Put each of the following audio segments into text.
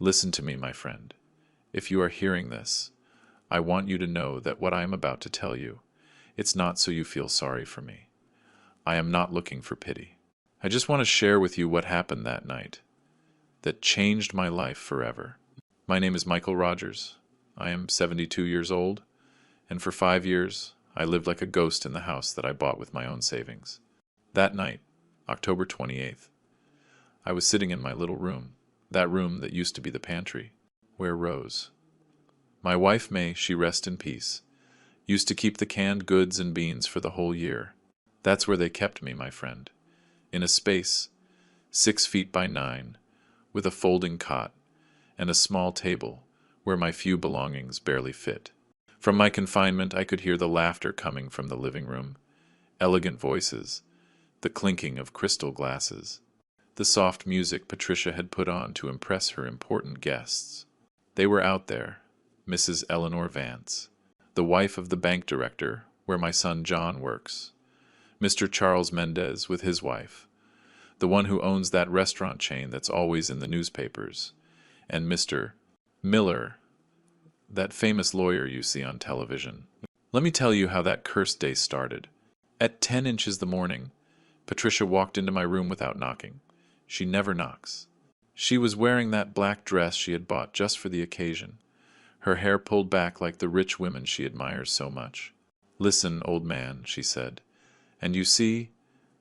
Listen to me, my friend. If you are hearing this, I want you to know that what I am about to tell you, it's not so you feel sorry for me. I am not looking for pity. I just want to share with you what happened that night that changed my life forever. My name is Michael Rogers. I am 72 years old, and for 5 years, I lived like a ghost in the house that I bought with my own savings. That night, October 28th, I was sitting in my little room, that room that used to be the pantry, where Rose, my wife May, she rest in peace, used to keep the canned goods and beans for the whole year. That's where they kept me, my friend, in a space 6 feet by 9, with a folding cot and a small table where my few belongings barely fit. From my confinement, I could hear the laughter coming from the living room, elegant voices, the clinking of crystal glasses, the soft music Patricia had put on to impress her important guests. They were out there, Mrs. Eleanor Vance, the wife of the bank director where my son John works, Mr. Charles Mendez with his wife, the one who owns that restaurant chain that's always in the newspapers, and Mr. Miller, that famous lawyer you see on television. Let me tell you how that cursed day started. At 10 inches the morning, Patricia walked into my room without knocking. She never knocks. She was wearing that black dress she had bought just for the occasion, her hair pulled back like the rich women she admires so much. "Listen, old man," she said, "and you see,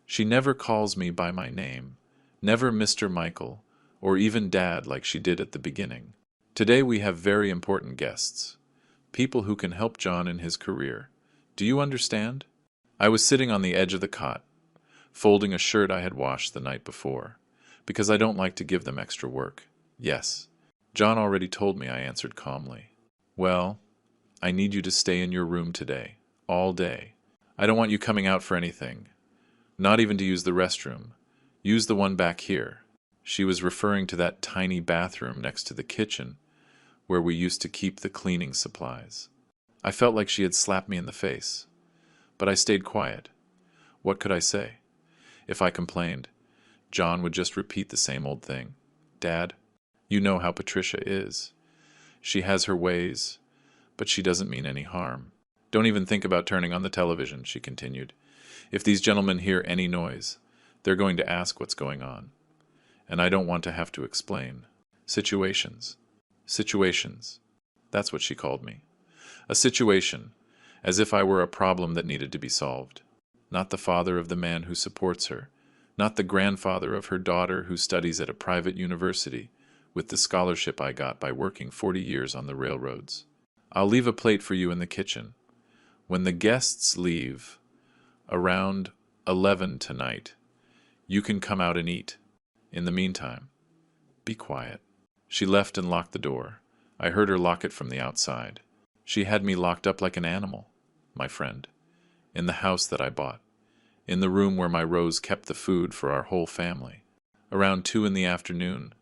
she never calls me by my name, never Mr. Michael, or even Dad like she did at the beginning. Today we have very important guests, people who can help John in his career. Do you understand?" I was sitting on the edge of the cot, folding a shirt I had washed the night before, because I don't like to give them extra work. "Yes, John already told me," I answered calmly. "Well, I need you to stay in your room today, all day. I don't want you coming out for anything, not even to use the restroom. Use the one back here." She was referring to that tiny bathroom next to the kitchen where we used to keep the cleaning supplies. I felt like she had slapped me in the face, but I stayed quiet. What could I say? If I complained, John would just repeat the same old thing. "Dad, you know how Patricia is. She has her ways, but she doesn't mean any harm. Don't even think about turning on the television," she continued. "If these gentlemen hear any noise, they're going to ask what's going on. And I don't want to have to explain. Situations. Situations. That's what she called me. A situation, as if I were a problem that needed to be solved. Not the father of the man who supports her, not the grandfather of her daughter who studies at a private university with the scholarship I got by working 40 years on the railroads. I'll leave a plate for you in the kitchen. When the guests leave, around 11 tonight, you can come out and eat. In the meantime, be quiet." She left and locked the door. I heard her lock it from the outside. She had me locked up like an animal, my friend, in the house that I bought, in the room where my Rose kept the food for our whole family. Around 2 in the afternoon,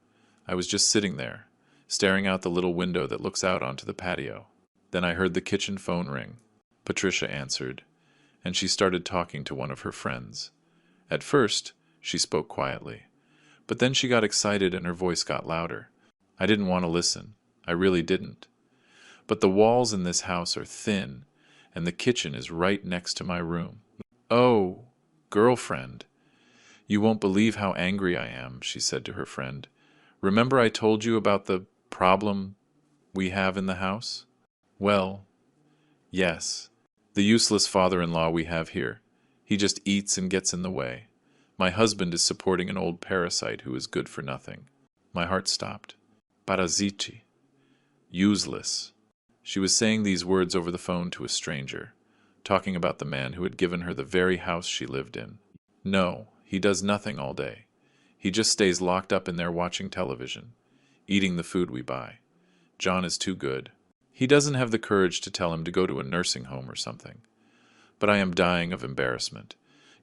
I was just sitting there, staring out the little window that looks out onto the patio. Then I heard the kitchen phone ring. Patricia answered, and she started talking to one of her friends. At first, she spoke quietly, but then she got excited and her voice got louder. I didn't want to listen. I really didn't. But the walls in this house are thin, and the kitchen is right next to my room. "Oh, girlfriend, you won't believe how angry I am," she said to her friend. "Remember I told you about the problem we have in the house? Well, yes, the useless father-in-law we have here. He just eats and gets in the way. My husband is supporting an old parasite who is good for nothing." My heart stopped. Parasite. Useless. She was saying these words over the phone to a stranger, talking about the man who had given her the very house she lived in. "No, he does nothing all day. He just stays locked up in there watching television, eating the food we buy. John is too good. He doesn't have the courage to tell him to go to a nursing home or something. But I am dying of embarrassment.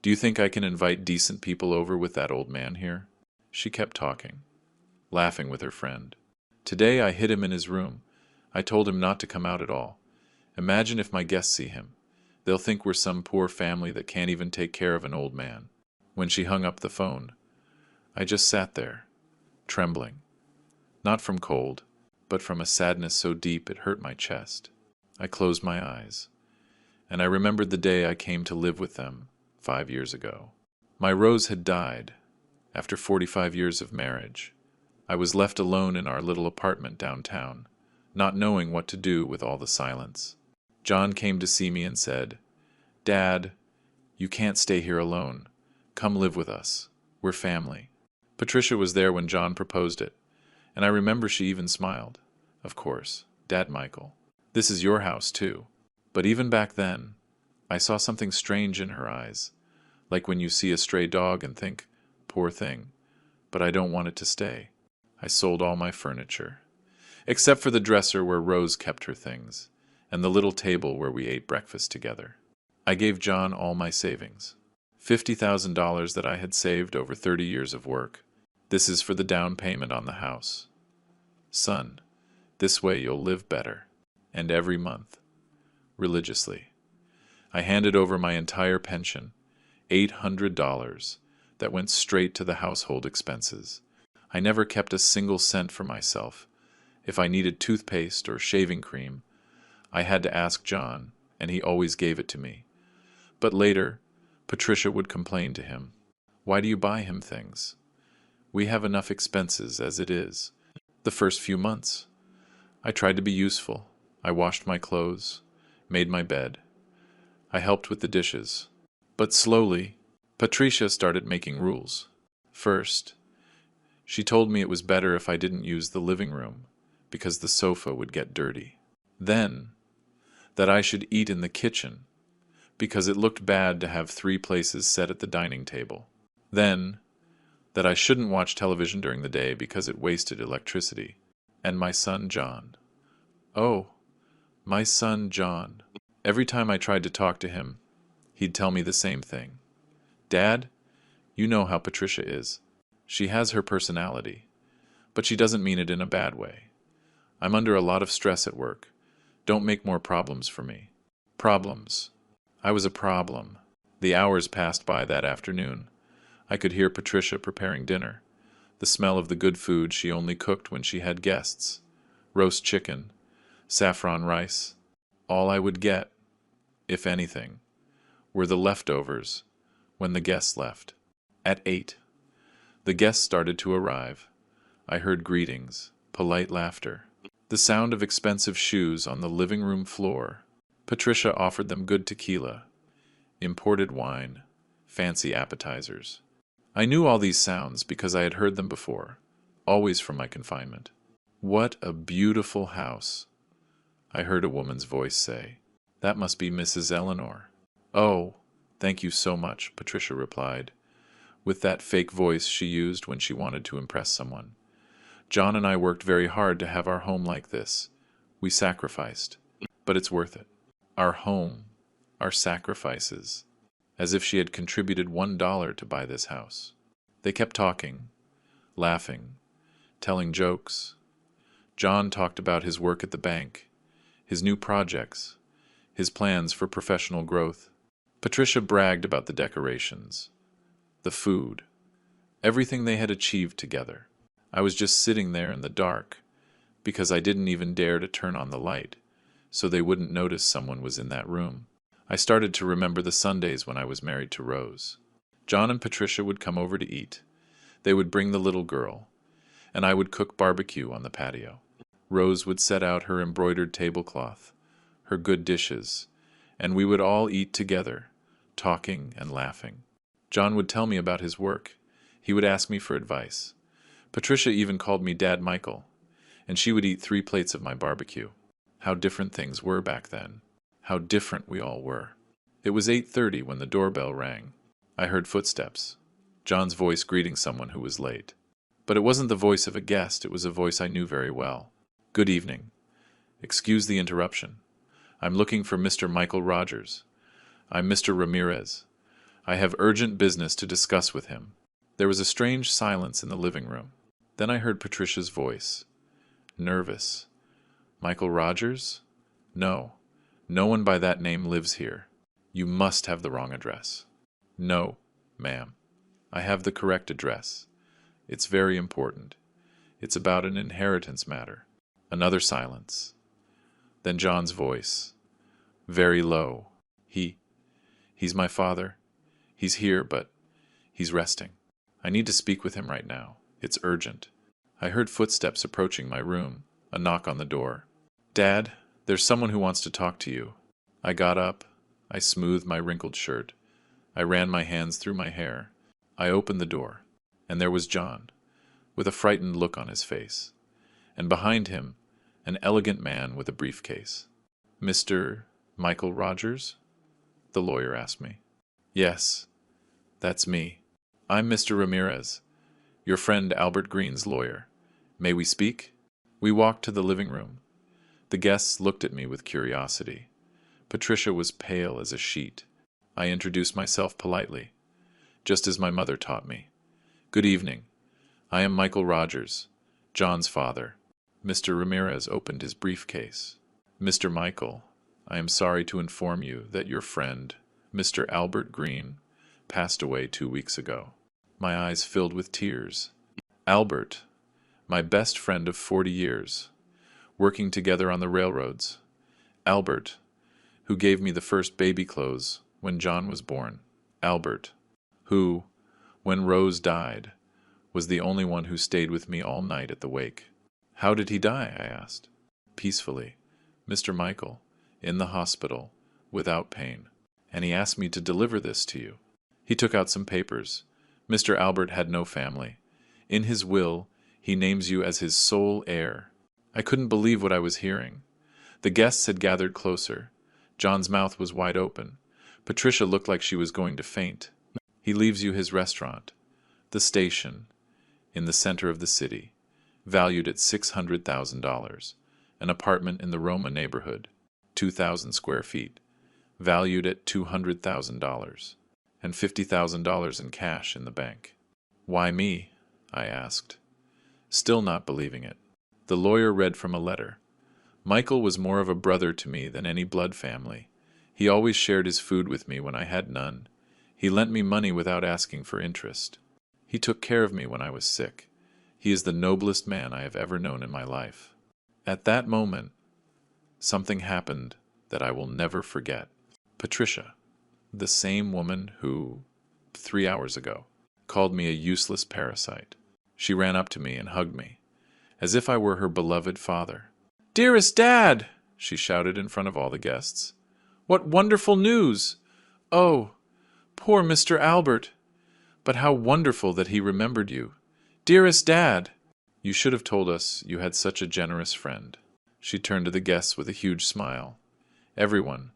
Do you think I can invite decent people over with that old man here?" She kept talking, laughing with her friend. "Today I hid him in his room. I told him not to come out at all. Imagine if my guests see him. They'll think we're some poor family that can't even take care of an old man." When she hung up the phone, I just sat there, trembling. not from cold, but from a sadness so deep it hurt my chest. I closed my eyes, and I remembered the day I came to live with them 5 years ago. My Rose had died after 45 years of marriage. I was left alone in our little apartment downtown, not knowing what to do with all the silence. John came to see me and said, "Dad, you can't stay here alone. Come live with us. We're family." Patricia was there when John proposed it, and I remember she even smiled. Of course, Dad Michael. This is your house, too. But even back then, I saw something strange in her eyes, like when you see a stray dog and think, poor thing, but I don't want it to stay. I sold all my furniture, except for the dresser where Rose kept her things, and the little table where we ate breakfast together. I gave John all my savings, $50,000 that I had saved over 30 years of work. This is for the down payment on the house. Son, this way you'll live better. And every month, religiously, I handed over my entire pension, $800, that went straight to the household expenses. I never kept a single cent for myself. If I needed toothpaste or shaving cream, I had to ask John, and he always gave it to me. But later, Patricia would complain to him. Why do you buy him things? We have enough expenses as it is. The first few months, I tried to be useful. I washed my clothes, made my bed. I helped with the dishes. But slowly, Patricia started making rules. First, she told me it was better if I didn't use the living room, because the sofa would get dirty. Then, that I should eat in the kitchen, because it looked bad to have 3 places set at the dining table. Then, that I shouldn't watch television during the day because it wasted electricity. And my son John. Oh, my son John. Every time I tried to talk to him, he'd tell me the same thing. Dad, you know how Patricia is. She has her personality, but she doesn't mean it in a bad way. I'm under a lot of stress at work. Don't make more problems for me. Problems. I was a problem. The hours passed by that afternoon. I could hear Patricia preparing dinner, the smell of the good food she only cooked when she had guests. Roast chicken, saffron rice. All I would get, if anything, were the leftovers when the guests left. At 8, the guests started to arrive. I heard greetings, polite laughter, the sound of expensive shoes on the living room floor. Patricia offered them good tequila, imported wine, fancy appetizers. I knew all these sounds because I had heard them before, always from my confinement. What a beautiful house, I heard a woman's voice say. That must be Mrs. Eleanor. Oh, thank you so much, Patricia replied, with that fake voice she used when she wanted to impress someone. John and I worked very hard to have our home like this. We sacrificed, but it's worth it. Our home, our sacrifices, as if she had contributed $1 to buy this house. They kept talking, laughing, telling jokes. John talked about his work at the bank, his new projects, his plans for professional growth. Patricia bragged about the decorations, the food, everything they had achieved together. I was just sitting there in the dark, because I didn't even dare to turn on the light, so they wouldn't notice someone was in that room. I started to remember the Sundays when I was married to Rose. John and Patricia would come over to eat. They would bring the little girl, and I would cook barbecue on the patio. Rose would set out her embroidered tablecloth, her good dishes, and we would all eat together, talking and laughing. John would tell me about his work. He would ask me for advice. Patricia even called me Dad Michael, and she would eat 3 plates of my barbecue. How different things were back then. How different we all were. It was 8:30 when the doorbell rang. I heard footsteps, John's voice greeting someone who was late. But it wasn't the voice of a guest, it was a voice I knew very well. Good evening. Excuse the interruption. I'm looking for Mr. Michael Rogers. I'm Mr. Ramirez. I have urgent business to discuss with him. There was a strange silence in the living room. Then I heard Patricia's voice. Nervous. Michael Rogers? No. No one by that name lives here. You must have the wrong address. No, ma'am. I have the correct address. It's very important. It's about an inheritance matter. Another silence. Then John's voice, very low. He's my father. He's here, but he's resting. I need to speak with him right now. It's urgent. I heard footsteps approaching my room, a knock on the door. Dad, there's someone who wants to talk to you. I got up. I smoothed my wrinkled shirt. I ran my hands through my hair. I opened the door, and there was John, with a frightened look on his face, and behind him, an elegant man with a briefcase. Mr. Michael Rogers? The lawyer asked me. Yes, that's me. I'm Mr. Ramirez, your friend Albert Green's lawyer. May we speak? We walked to the living room. The guests looked at me with curiosity. Patricia was pale as a sheet. I introduced myself politely, just as my mother taught me. Good evening. I am Michael Rogers, John's father. Mr. Ramirez opened his briefcase. Mr. Michael, I am sorry to inform you that your friend, Mr. Albert Green, passed away 2 weeks ago. My eyes filled with tears. Albert, my best friend of 40 years, working together on the railroads. Albert, who gave me the first baby clothes when John was born. Albert, who, when Rose died, was the only one who stayed with me all night at the wake. How did he die? I asked. Peacefully, Mr. Michael, in the hospital, without pain. And he asked me to deliver this to you. He took out some papers. Mr. Albert had no family. In his will, he names you as his sole heir. I couldn't believe what I was hearing. The guests had gathered closer. John's mouth was wide open. Patricia looked like she was going to faint. He leaves you his restaurant, the station, in the center of the city, valued at $600,000, an apartment in the Roma neighborhood, 2,000 square feet, valued at $200,000, and $50,000 in cash in the bank. Why me? I asked, still not believing it. The lawyer read from a letter. Michael was more of a brother to me than any blood family. He always shared his food with me when I had none. He lent me money without asking for interest. He took care of me when I was sick. He is the noblest man I have ever known in my life. At that moment, something happened that I will never forget. Patricia, the same woman who, 3 hours ago, called me a useless parasite. She ran up to me and hugged me, as if I were her beloved father. "Dearest Dad!" she shouted in front of all the guests. "What wonderful news! Oh, poor Mr. Albert! But how wonderful that he remembered you! Dearest Dad! You should have told us you had such a generous friend." She turned to the guests with a huge smile. "Everyone,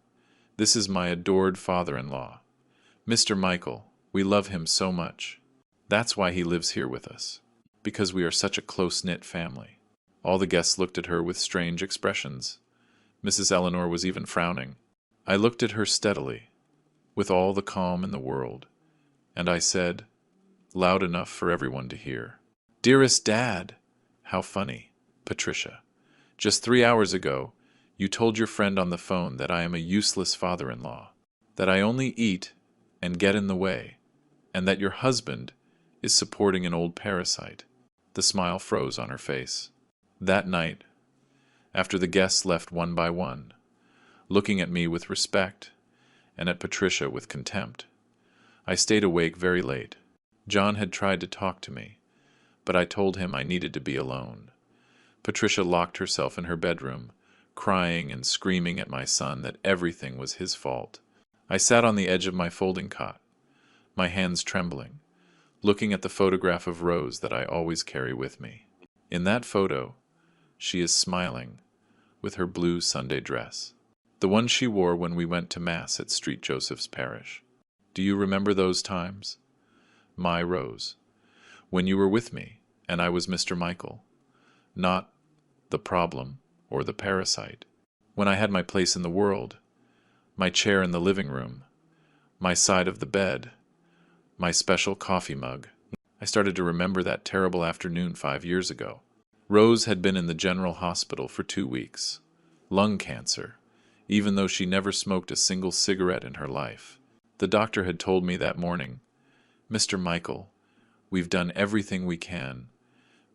this is my adored father-in-law, Mr. Michael. We love him so much. That's why he lives here with us, because we are such a close-knit family." All the guests looked at her with strange expressions. Mrs. Eleanor was even frowning. I looked at her steadily, with all the calm in the world, and I said, loud enough for everyone to hear, "Dearest Dad!" How funny. Patricia, just 3 hours ago, you told your friend on the phone that I am a useless father-in-law, that I only eat and get in the way, and that your husband is supporting an old parasite. The smile froze on her face. That night, after the guests left one by one, looking at me with respect and at Patricia with contempt, I stayed awake very late. John had tried to talk to me, but I told him I needed to be alone. Patricia locked herself in her bedroom, crying and screaming at my son that everything was his fault. I sat on the edge of my folding cot, my hands trembling, looking at the photograph of Rose that I always carry with me. In that photo, she is smiling, with her blue Sunday dress, the one she wore when we went to Mass at St. Joseph's Parish. Do you remember those times? My Rose, when you were with me, and I was Mr. Michael, not the problem or the parasite. When I had my place in the world, my chair in the living room, my side of the bed, my special coffee mug. I started to remember that terrible afternoon 5 years ago. Rose had been in the general hospital for 2 weeks. Lung cancer, even though she never smoked a single cigarette in her life. The doctor had told me that morning, "Mr. Michael, we've done everything we can,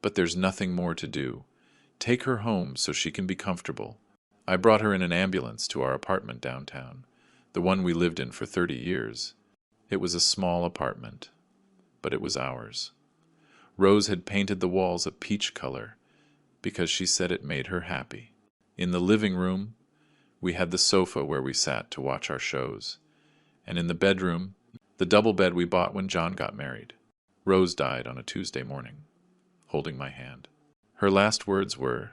but there's nothing more to do. Take her home so she can be comfortable. I brought her in an ambulance to our apartment downtown, the one we lived in for 30 years. It was a small apartment, but it was ours. Rose had painted the walls a peach color because she said it made her happy. In the living room, we had the sofa where we sat to watch our shows, and in the bedroom, the double bed we bought when John got married. Rose died on a Tuesday morning, holding my hand. Her last words were,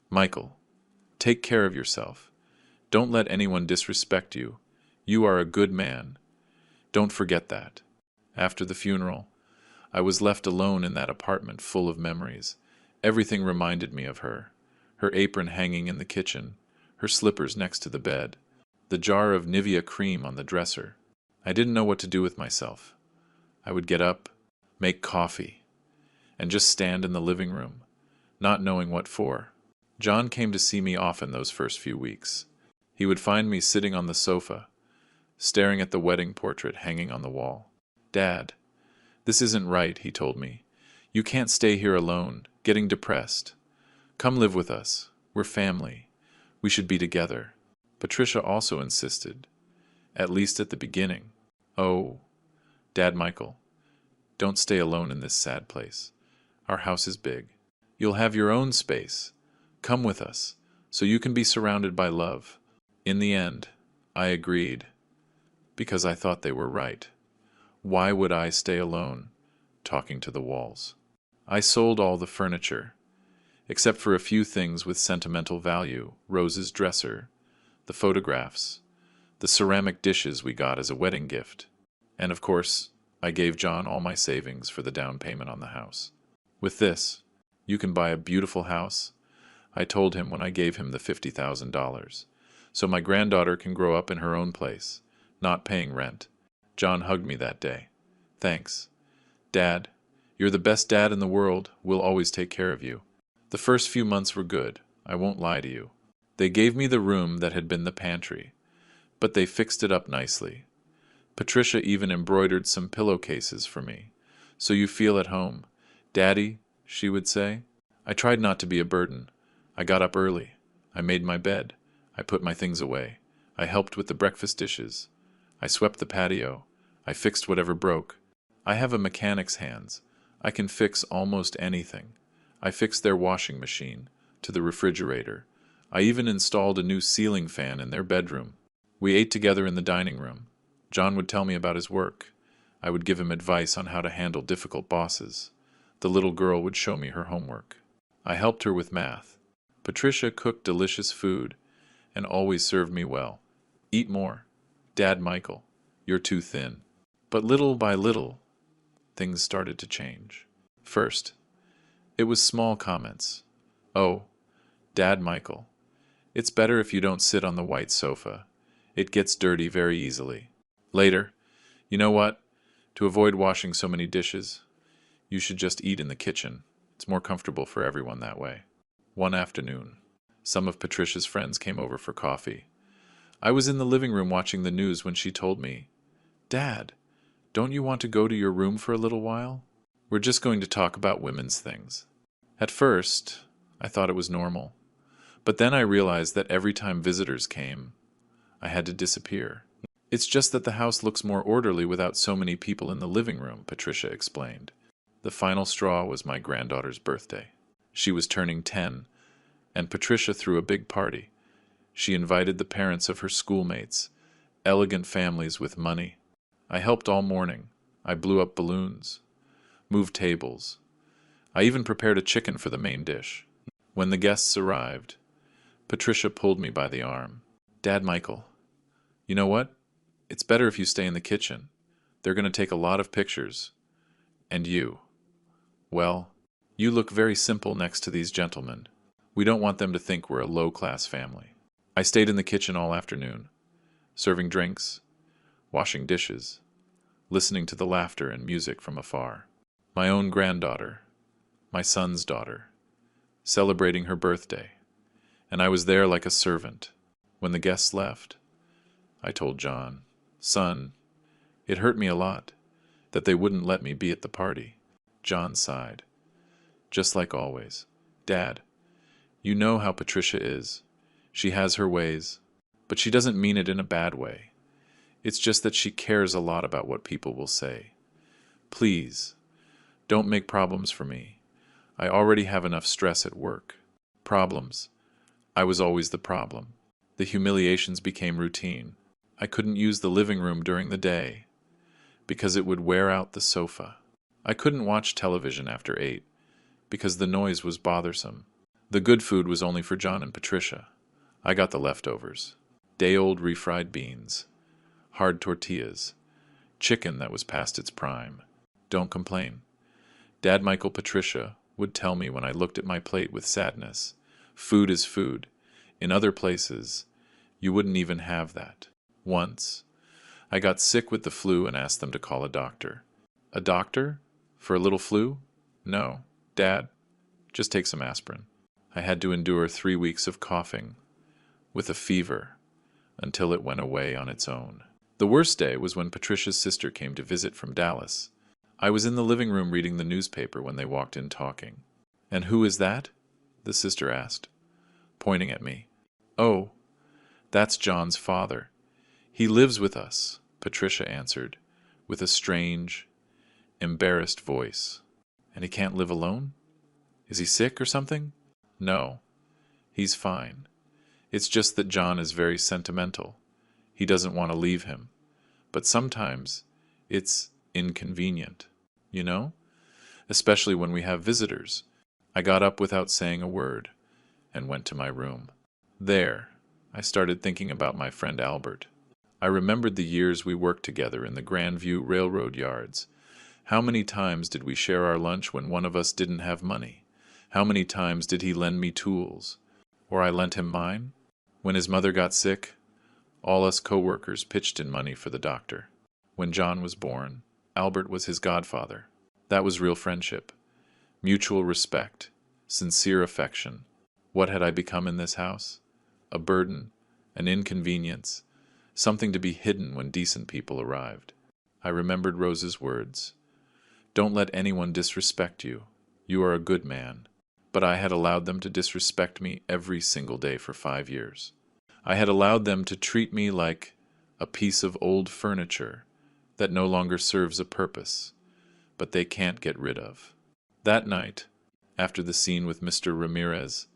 "Michael, take care of yourself. Don't let anyone disrespect you. You are a good man. Don't forget that." After the funeral, I was left alone in that apartment full of memories. Everything reminded me of her. Her apron hanging in the kitchen, her slippers next to the bed, the jar of Nivea cream on the dresser. I didn't know what to do with myself. I would get up, make coffee, and just stand in the living room, not knowing what for. John came to see me often those first few weeks. He would find me sitting on the sofa, staring at the wedding portrait hanging on the wall. "Dad, this isn't right," he told me. "You can't stay here alone, getting depressed. Come live with us. We're family. We should be together." Patricia also insisted, at least at the beginning. "Oh, Dad Michael, don't stay alone in this sad place. Our house is big. You'll have your own space. Come with us, so you can be surrounded by love." In the end, I agreed, because I thought they were right. Why would I stay alone, talking to the walls? I sold all the furniture, except for a few things with sentimental value: Rose's dresser, the photographs, the ceramic dishes we got as a wedding gift. And of course, I gave John all my savings for the down payment on the house. "With this, you can buy a beautiful house," I told him when I gave him the $50,000, "so my granddaughter can grow up in her own place, not paying rent." John hugged me that day. "Thanks. Dad, you're the best dad in the world. We'll always take care of you." The first few months were good, I won't lie to you. They gave me the room that had been the pantry, but they fixed it up nicely. Patricia even embroidered some pillowcases for me. "So you feel at home. Daddy," she would say. I tried not to be a burden. I got up early. I made my bed. I put my things away. I helped with the breakfast dishes. I swept the patio. I fixed whatever broke. I have a mechanic's hands. I can fix almost anything. I fixed their washing machine, to the refrigerator. I even installed a new ceiling fan in their bedroom. We ate together in the dining room. John would tell me about his work. I would give him advice on how to handle difficult bosses. The little girl would show me her homework. I helped her with math. Patricia cooked delicious food and always served me well. "Eat more. Dad Michael, you're too thin." But little by little, things started to change. First, it was small comments. "Oh, Dad Michael, it's better if you don't sit on the white sofa. It gets dirty very easily." Later, "You know what? To avoid washing so many dishes, you should just eat in the kitchen. It's more comfortable for everyone that way." One afternoon, some of Patricia's friends came over for coffee. I was in the living room watching the news when she told me, "Dad, don't you want to go to your room for a little while? We're just going to talk about women's things." At first, I thought it was normal. But then I realized that every time visitors came, I had to disappear. "It's just that the house looks more orderly without so many people in the living room," Patricia explained. The final straw was my granddaughter's birthday. She was turning 10, and Patricia threw a big party. She invited the parents of her schoolmates, elegant families with money. I helped all morning. I blew up balloons, moved tables. I even prepared a chicken for the main dish. When the guests arrived, Patricia pulled me by the arm. "Dad Michael, you know what? It's better if you stay in the kitchen. They're going to take a lot of pictures. And you, well, you look very simple next to these gentlemen. We don't want them to think we're a low-class family." I stayed in the kitchen all afternoon, serving drinks, washing dishes, listening to the laughter and music from afar. My own granddaughter, my son's daughter, celebrating her birthday, and I was there like a servant. When the guests left, I told John, "Son, it hurt me a lot that they wouldn't let me be at the party." John sighed. just like always. Dad, you know how Patricia is. She has her ways, but she doesn't mean it in a bad way. It's just that she cares a lot about what people will say. Please, don't make problems for me. I already have enough stress at work. Problems. I was always the problem. The humiliations became routine. I couldn't use the living room during the day because it would wear out the sofa. I couldn't watch television after 8 because the noise was bothersome. The good food was only for John and Patricia. I got the leftovers. Day-old refried beans, hard tortillas, chicken that was past its prime. Don't complain. Dad Michael Patricia would tell me when I looked at my plate with sadness, food is food. In other places, you wouldn't even have that. Once, I got sick with the flu and asked them to call a doctor. A doctor? For a little flu? No. Dad, just take some aspirin. I had to endure 3 weeks of coughing with a fever until it went away on its own. The worst day was when Patricia's sister came to visit from Dallas. I was in the living room reading the newspaper when they walked in talking. "And who is that?" the sister asked, pointing at me. "Oh, that's John's father. He lives with us," Patricia answered, with a strange, embarrassed voice. "And he can't live alone? Is he sick or something?" "No, he's fine. It's just that John is very sentimental. He doesn't want to leave him. But sometimes it's inconvenient, you know? Especially when we have visitors." I got up without saying a word and went to my room. There, I started thinking about my friend Albert. I remembered the years we worked together in the Grandview Railroad yards. How many times did we share our lunch when one of us didn't have money? How many times did he lend me tools? Or I lent him mine? When his mother got sick, all us co-workers pitched in money for the doctor. When John was born, Albert was his godfather. That was real friendship. Mutual respect. Sincere affection. What had I become in this house? A burden, an inconvenience, something to be hidden when decent people arrived. I remembered Rose's words. "Don't let anyone disrespect you. You are a good man." But I had allowed them to disrespect me every single day for 5 years. I had allowed them to treat me like a piece of old furniture that no longer serves a purpose, but they can't get rid of. That night, after the scene with Mr. Ramirez,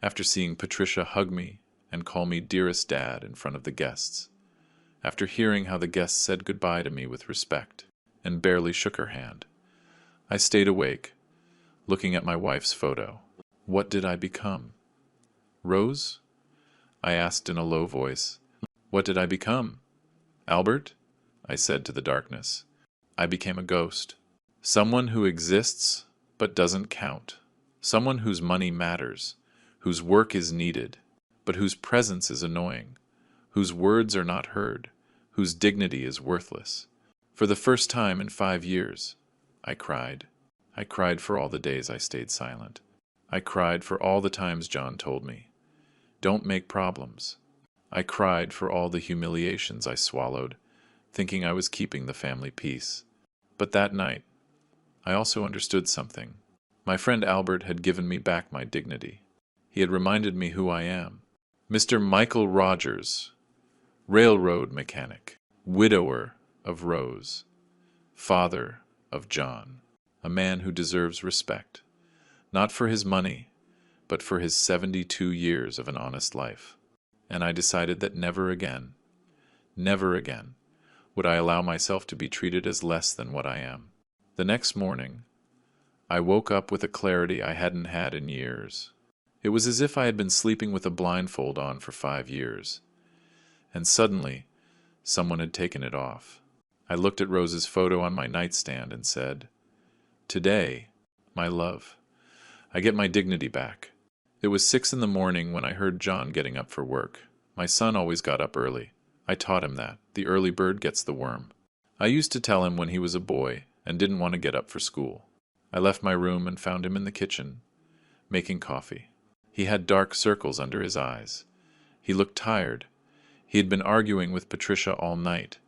after seeing Patricia hug me and call me dearest Dad in front of the guests, after hearing how the guests said goodbye to me with respect and barely shook her hand, I stayed awake, looking at my wife's photo. What did I become? Rose? I asked in a low voice. What did I become? Albert? I said to the darkness. I became a ghost. Someone who exists but doesn't count. Someone whose money matters, whose work is needed, but whose presence is annoying, whose words are not heard, whose dignity is worthless. For the first time in 5 years, I cried. I cried for all the days I stayed silent. I cried for all the times John told me, "Don't make problems." I cried for all the humiliations I swallowed, thinking I was keeping the family peace. But that night, I also understood something. My friend Albert had given me back my dignity. He had reminded me who I am. Mr. Michael Rogers, railroad mechanic, widower of Rose, father of John, a man who deserves respect, not for his money, but for his 72 years of an honest life. And I decided that never again, would I allow myself to be treated as less than what I am. The next morning, I woke up with a clarity I hadn't had in years. It was as if I had been sleeping with a blindfold on for 5 years, and suddenly, someone had taken it off. I looked at Rose's photo on my nightstand and said, "Today, my love, I get my dignity back." It was 6 in the morning when I heard John getting up for work. My son always got up early. I taught him that. The early bird gets the worm. I used to tell him when he was a boy and didn't want to get up for school. I left my room and found him in the kitchen, making coffee. He had dark circles under his eyes. He looked tired. He had been arguing with Patricia all night.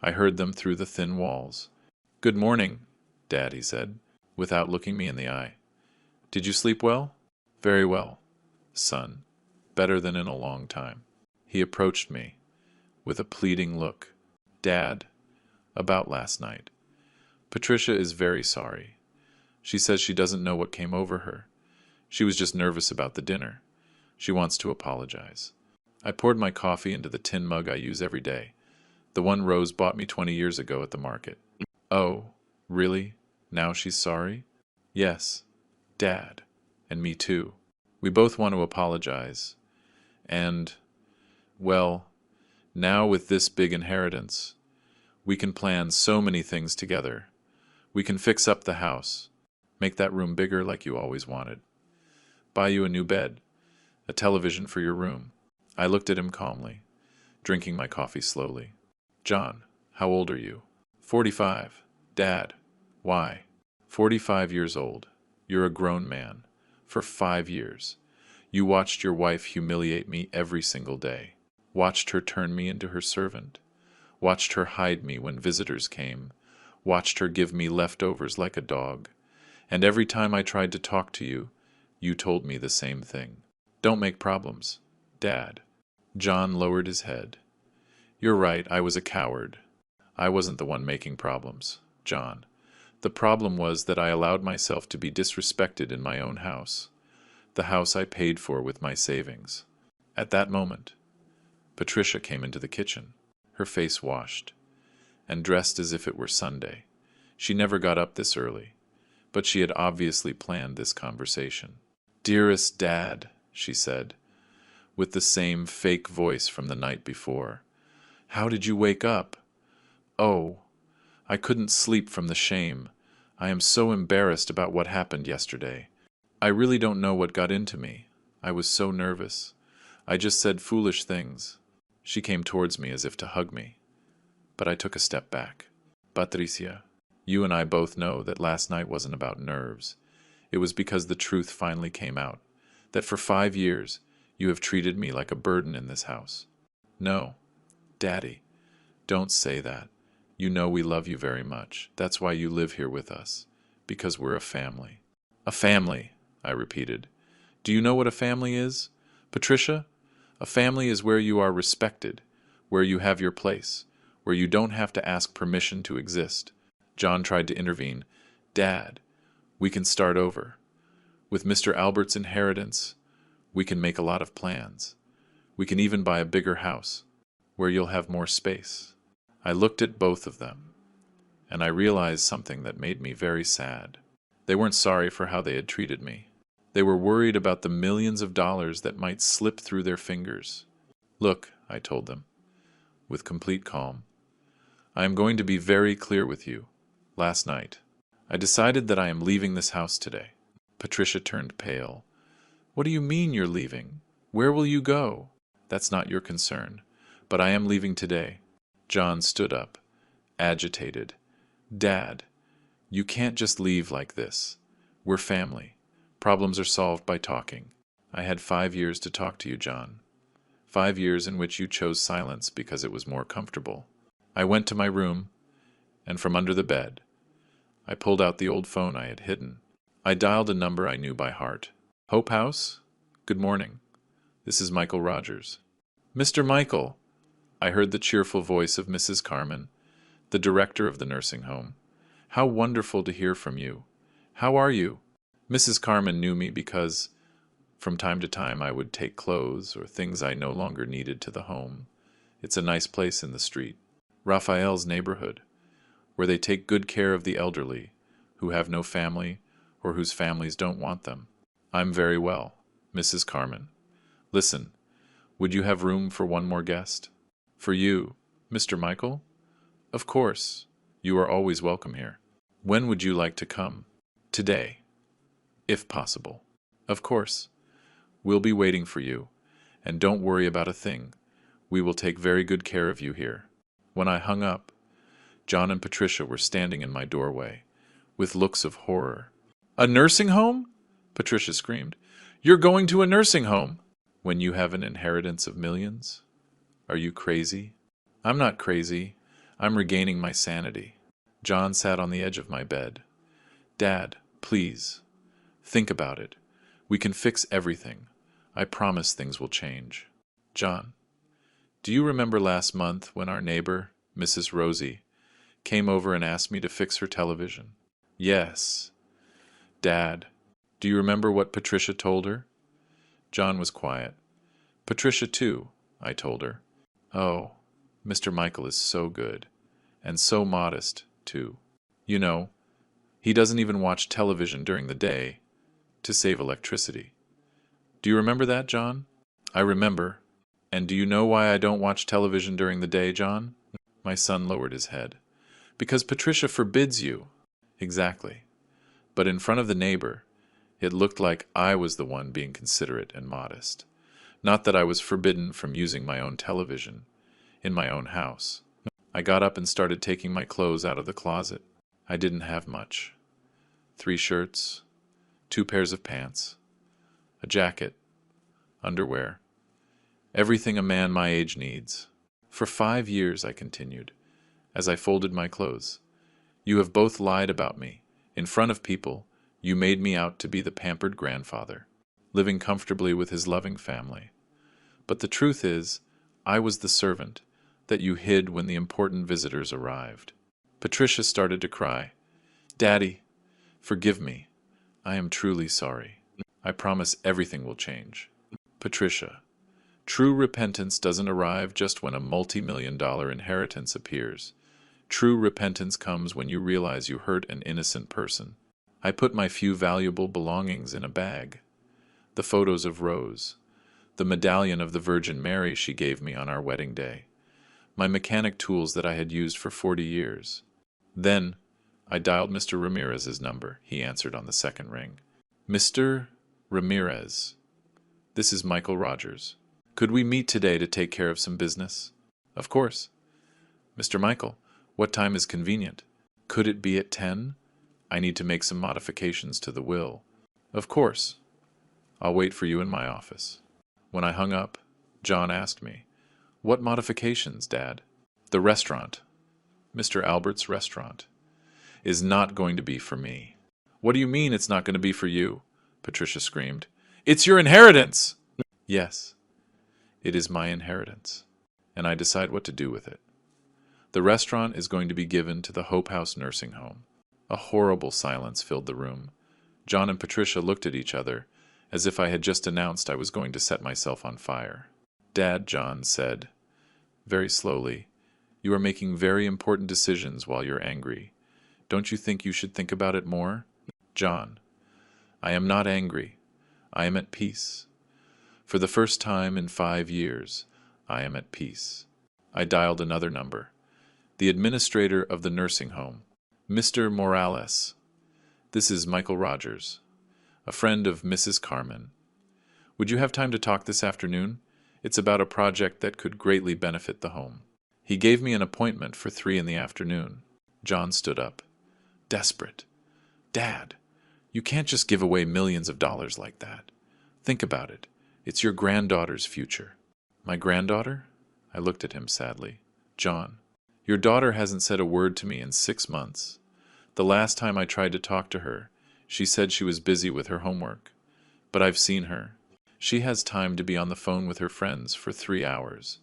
I heard them through the thin walls. "Good morning, Dad," he said, without looking me in the eye. Did you sleep well? Very well, son. Better than in a long time. He approached me with a pleading look. Dad, about last night. Patricia is very sorry. She says she doesn't know what came over her. She was just nervous about the dinner. She wants to apologize. I poured my coffee into the tin mug I use every day, the one Rose bought me 20 years ago at the market. Oh, really? Now she's sorry? Yes, Dad, and me too. We both want to apologize. And, well, now with this big inheritance, we can plan so many things together. We can fix up the house, make that room bigger like you always wanted, buy you a new bed, a television for your room. I looked at him calmly, drinking my coffee slowly. John, how old are you? 45. Dad, why? 45 years old. You're a grown man. For 5 years. You watched your wife humiliate me every single day. Watched her turn me into her servant. Watched her hide me when visitors came. Watched her give me leftovers like a dog. And every time I tried to talk to you, you told me the same thing. Don't make problems, Dad. John lowered his head. You're right, I was a coward. I wasn't the one making problems, John. The problem was that I allowed myself to be disrespected in my own house, the house I paid for with my savings. At that moment, Patricia came into the kitchen, her face washed, and dressed as if it were Sunday. She never got up this early, but she had obviously planned this conversation. Dearest Dad, she said, with the same fake voice from the night before. How did you wake up? Oh, I couldn't sleep from the shame. I am so embarrassed about what happened yesterday. I really don't know what got into me. I was so nervous. I just said foolish things. She came towards me as if to hug me. But I took a step back. Patricia, you and I both know that last night wasn't about nerves. It was because the truth finally came out, that for 5 years you have treated me like a burden in this house. No, Daddy, don't say that. You know we love you very much. That's why you live here with us, because we're a family. A family, I repeated. Do you know what a family is, Patricia? A family is where you are respected, where you have your place, where you don't have to ask permission to exist. John tried to intervene. Dad, we can start over. With Mr. Albert's inheritance, we can make a lot of plans. We can even buy a bigger house, where you'll have more space. I looked at both of them, and I realized something that made me very sad. They weren't sorry for how they had treated me. They were worried about the millions of dollars that might slip through their fingers. Look, I told them, with complete calm, I am going to be very clear with you. Last night, I decided that I am leaving this house today. Patricia turned pale. What do you mean you're leaving? Where will you go? That's not your concern, but I am leaving today. John stood up, agitated. Dad, you can't just leave like this. We're family. Problems are solved by talking. I had 5 years to talk to you, John. 5 years in which you chose silence because it was more comfortable. I went to my room, and from under the bed, I pulled out the old phone I had hidden. I dialed a number I knew by heart. Hope House? Good morning. This is Michael Rogers. Mr. Michael, I heard the cheerful voice of Mrs. Carmen, the director of the nursing home. How wonderful to hear from you. How are you? Mrs. Carmen knew me because, from time to time, I would take clothes or things I no longer needed to the home. It's a nice place in the street. Raphael's neighborhood, where they take good care of the elderly, who have no family or whose families don't want them. I'm very well, Mrs. Carmen. Listen, would you have room for one more guest? For you, Mr. Michael? Of course. You are always welcome here. When would you like to come? Today, if possible. Of course. We'll be waiting for you, and don't worry about a thing. We will take very good care of you here. When I hung up, John and Patricia were standing in my doorway, with looks of horror. A nursing home? Patricia screamed. You're going to a nursing home! When you have an inheritance of millions? Are you crazy? I'm not crazy. I'm regaining my sanity. John sat on the edge of my bed. Dad, please. Think about it. We can fix everything. I promise things will change. John, do you remember last month when our neighbor, Mrs. Rosie, came over and asked me to fix her television? Yes. Dad, do you remember what Patricia told her? John was quiet. Patricia, too, I told her. Oh, Mr. Michael is so good. And so modest, too. You know, he doesn't even watch television during the day to save electricity. Do you remember that, John? I remember. And do you know why I don't watch television during the day, John? My son lowered his head. Because Patricia forbids you. Exactly. But in front of the neighbor, it looked like I was the one being considerate and modest. Not that I was forbidden from using my own television in my own house. I got up and started taking my clothes out of the closet. I didn't have much. 3 shirts, 2 pairs of pants, a jacket, underwear, everything a man my age needs. For 5 years, I continued, as I folded my clothes, you have both lied about me. In front of people, you made me out to be the pampered grandfather, living comfortably with his loving family. But the truth is, I was the servant that you hid when the important visitors arrived. Patricia started to cry. Daddy, forgive me. I am truly sorry. I promise everything will change. Patricia, true repentance doesn't arrive just when a multi-million-dollar inheritance appears. True repentance comes when you realize you hurt an innocent person. I put my few valuable belongings in a bag. The photos of Rose, the medallion of the Virgin Mary she gave me on our wedding day, my mechanic tools that I had used for 40 years. Then I dialed Mr. Ramirez's number. He answered on the second ring. Mr. Ramirez, this is Michael Rogers. Could we meet today to take care of some business? Of course. Mr. Michael, what time is convenient? Could it be at 10? I need to make some modifications to the will. Of course. I'll wait for you in my office. When I hung up, John asked me, What modifications, Dad? The restaurant, Mr. Albert's restaurant, is not going to be for me. What do you mean it's not going to be for you? Patricia screamed. It's your inheritance! Yes, it is my inheritance, and I decide what to do with it. The restaurant is going to be given to the Hope House nursing home. A horrible silence filled the room. John and Patricia looked at each other, as if I had just announced I was going to set myself on fire. Dad, John said, very slowly, you are making very important decisions while you're angry. Don't you think you should think about it more? John, I am not angry. I am at peace. For the first time in 5 years, I am at peace. I dialed another number. The administrator of the nursing home, Mr. Morales. This is Michael Rogers, a friend of Mrs. Carmen. Would you have time to talk this afternoon? It's about a project that could greatly benefit the home. He gave me an appointment for 3 in the afternoon. John stood up. Desperate. Dad, you can't just give away millions of dollars like that. Think about it. It's your granddaughter's future. My granddaughter? I looked at him sadly. John, your daughter hasn't said a word to me in 6 months. The last time I tried to talk to her, she said she was busy with her homework. But I've seen her. She has time to be on the phone with her friends for 3 hours.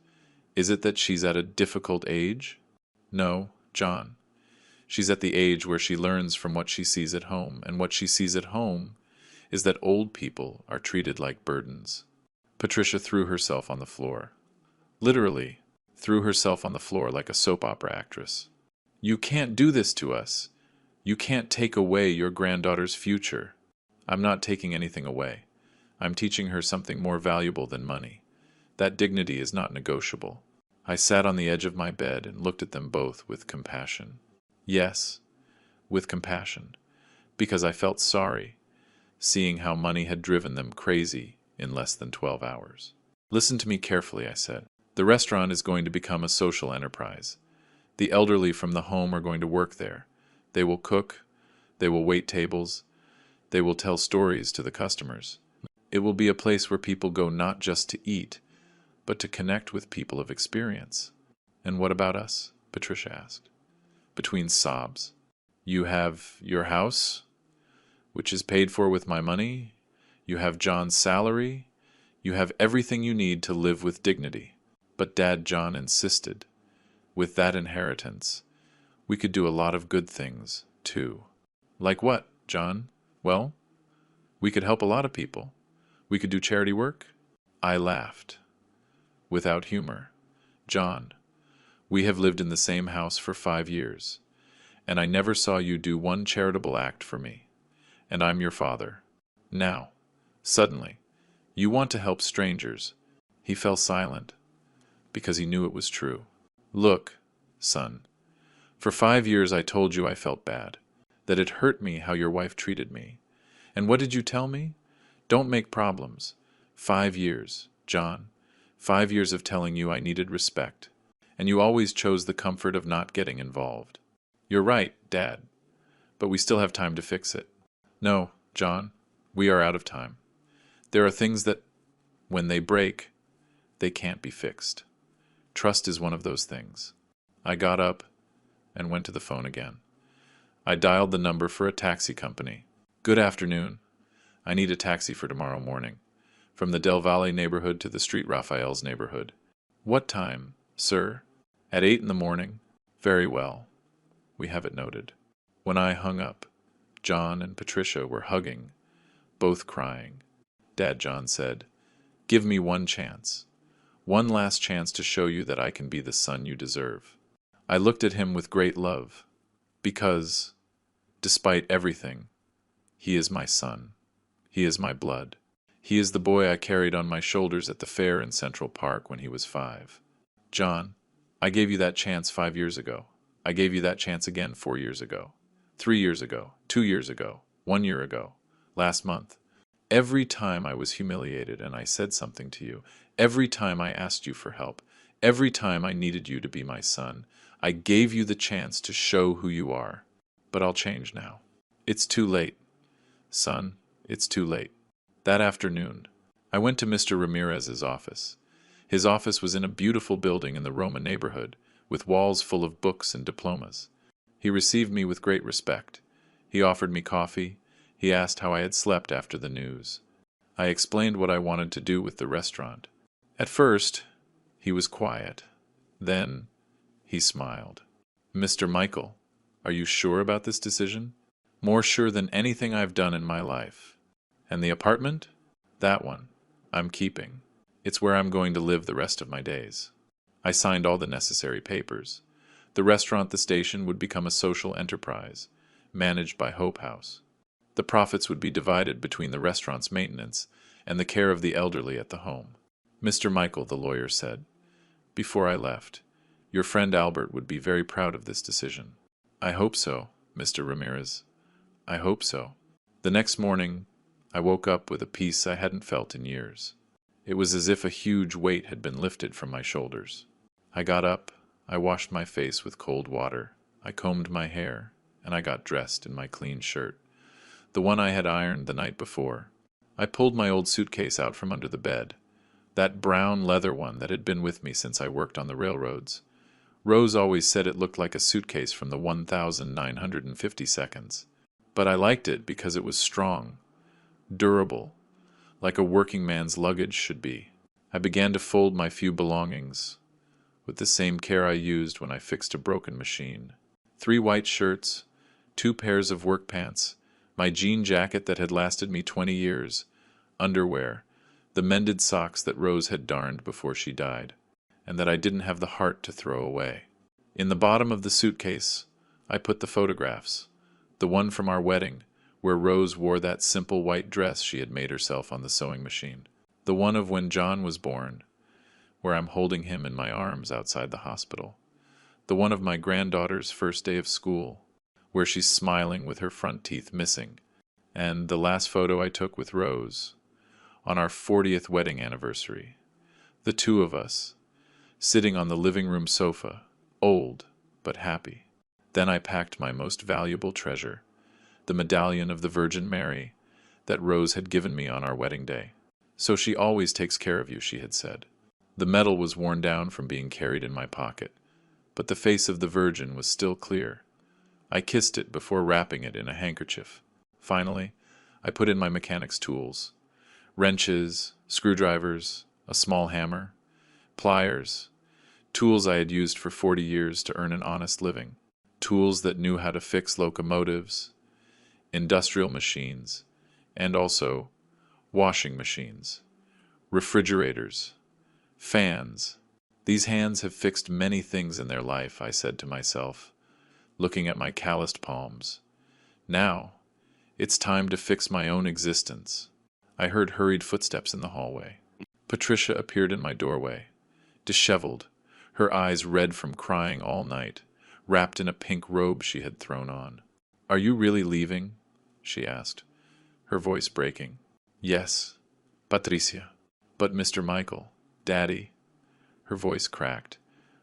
Is it that she's at a difficult age? No, John. She's at the age where she learns from what she sees at home, and what she sees at home is that old people are treated like burdens. Patricia threw herself on the floor. Literally, threw herself on the floor like a soap opera actress. You can't do this to us. You can't take away your granddaughter's future. I'm not taking anything away. I'm teaching her something more valuable than money. That dignity is not negotiable. I sat on the edge of my bed and looked at them both with compassion. Yes, with compassion, because I felt sorry, seeing how money had driven them crazy in less than 12 hours. Listen to me carefully, I said. The restaurant is going to become a social enterprise. The elderly from the home are going to work there. They will cook, they will wait tables, they will tell stories to the customers. It will be a place where people go not just to eat, but to connect with people of experience. And what about us? Patricia asked, between sobs. You have your house, which is paid for with my money. You have John's salary. You have everything you need to live with dignity. But Dad John insisted. With that inheritance, we could do a lot of good things, too. Like what, John? Well, we could help a lot of people. We could do charity work. I laughed. Without humor. John, we have lived in the same house for 5 years, and I never saw you do one charitable act for me. And I'm your father. Now, suddenly, you want to help strangers. He fell silent, because he knew it was true. Look, son, for 5 years I told you I felt bad, that it hurt me how your wife treated me. And what did you tell me? Don't make problems. 5 years, John. 5 years of telling you I needed respect, and you always chose the comfort of not getting involved. You're right, Dad, but we still have time to fix it. No, John, we are out of time. There are things that, when they break, they can't be fixed. Trust is one of those things. I got up and went to the phone again. I dialed the number for a taxi company. Good afternoon. I need a taxi for tomorrow morning, from the Del Valle neighborhood to the Street Raphael's neighborhood. What time, sir? At 8 in the morning. Very well. We have it noted. When I hung up, John and Patricia were hugging, both crying. Dad John said, "Give me one chance. One last chance to show you that I can be the son you deserve." I looked at him with great love, because, despite everything, he is my son. He is my blood. He is the boy I carried on my shoulders at the fair in Central Park when he was 5. John, I gave you that chance 5 years ago. I gave you that chance again 4 years ago, 3 years ago, 2 years ago, 1 year ago, last month. Every time I was humiliated and I said something to you, every time I asked you for help, every time I needed you to be my son, I gave you the chance to show who you are. But I'll change now. It's too late. Son, it's too late. That afternoon, I went to Mr. Ramirez's office. His office was in a beautiful building in the Roma neighborhood, with walls full of books and diplomas. He received me with great respect. He offered me coffee. He asked how I had slept after the news. I explained what I wanted to do with the restaurant. At first, he was quiet. Then, he smiled. "Mr. Michael, are you sure about this decision?" "More sure than anything I've done in my life." "And the apartment?" "That one, I'm keeping. It's where I'm going to live the rest of my days." I signed all the necessary papers. The restaurant, the station, would become a social enterprise, managed by Hope House. The profits would be divided between the restaurant's maintenance and the care of the elderly at the home. "Mr. Michael," the lawyer said, before I left, "your friend Albert would be very proud of this decision." "I hope so, Mr. Ramirez. I hope so." The next morning, I woke up with a peace I hadn't felt in years. It was as if a huge weight had been lifted from my shoulders. I got up, I washed my face with cold water, I combed my hair, and I got dressed in my clean shirt, the one I had ironed the night before. I pulled my old suitcase out from under the bed, that brown leather one that had been with me since I worked on the railroads. Rose always said it looked like a suitcase from the 1950 seconds. But I liked it because it was strong, durable, like a working man's luggage should be. I began to fold my few belongings, with the same care I used when I fixed a broken machine. 3 white shirts, 2 pairs of work pants, my jean jacket that had lasted me 20 years, underwear, the mended socks that Rose had darned before she died, and that I didn't have the heart to throw away. In the bottom of the suitcase, I put the photographs, the one from our wedding, where Rose wore that simple white dress she had made herself on the sewing machine, the one of when John was born, where I'm holding him in my arms outside the hospital, the one of my granddaughter's first day of school, where she's smiling with her front teeth missing, and the last photo I took with Rose, on our 40th wedding anniversary, the 2 of us, sitting on the living room sofa, old but happy. Then I packed my most valuable treasure, the medallion of the Virgin Mary that Rose had given me on our wedding day. "So she always takes care of you," she had said. The metal was worn down from being carried in my pocket, but the face of the Virgin was still clear. I kissed it before wrapping it in a handkerchief. Finally, I put in my mechanic's tools: wrenches, screwdrivers, a small hammer, pliers, tools I had used for 40 years to earn an honest living, tools that knew how to fix locomotives, industrial machines, and also washing machines, refrigerators, fans. These hands have fixed many things in their life, I said to myself, looking at my calloused palms. Now, it's time to fix my own existence. I heard hurried footsteps in the hallway. Patricia appeared in my doorway, disheveled, her eyes red from crying all night, wrapped in a pink robe she had thrown on. "Are you really leaving?" she asked, her voice breaking. "Yes, Patricia." "But Mr. Michael, Daddy," her voice cracked.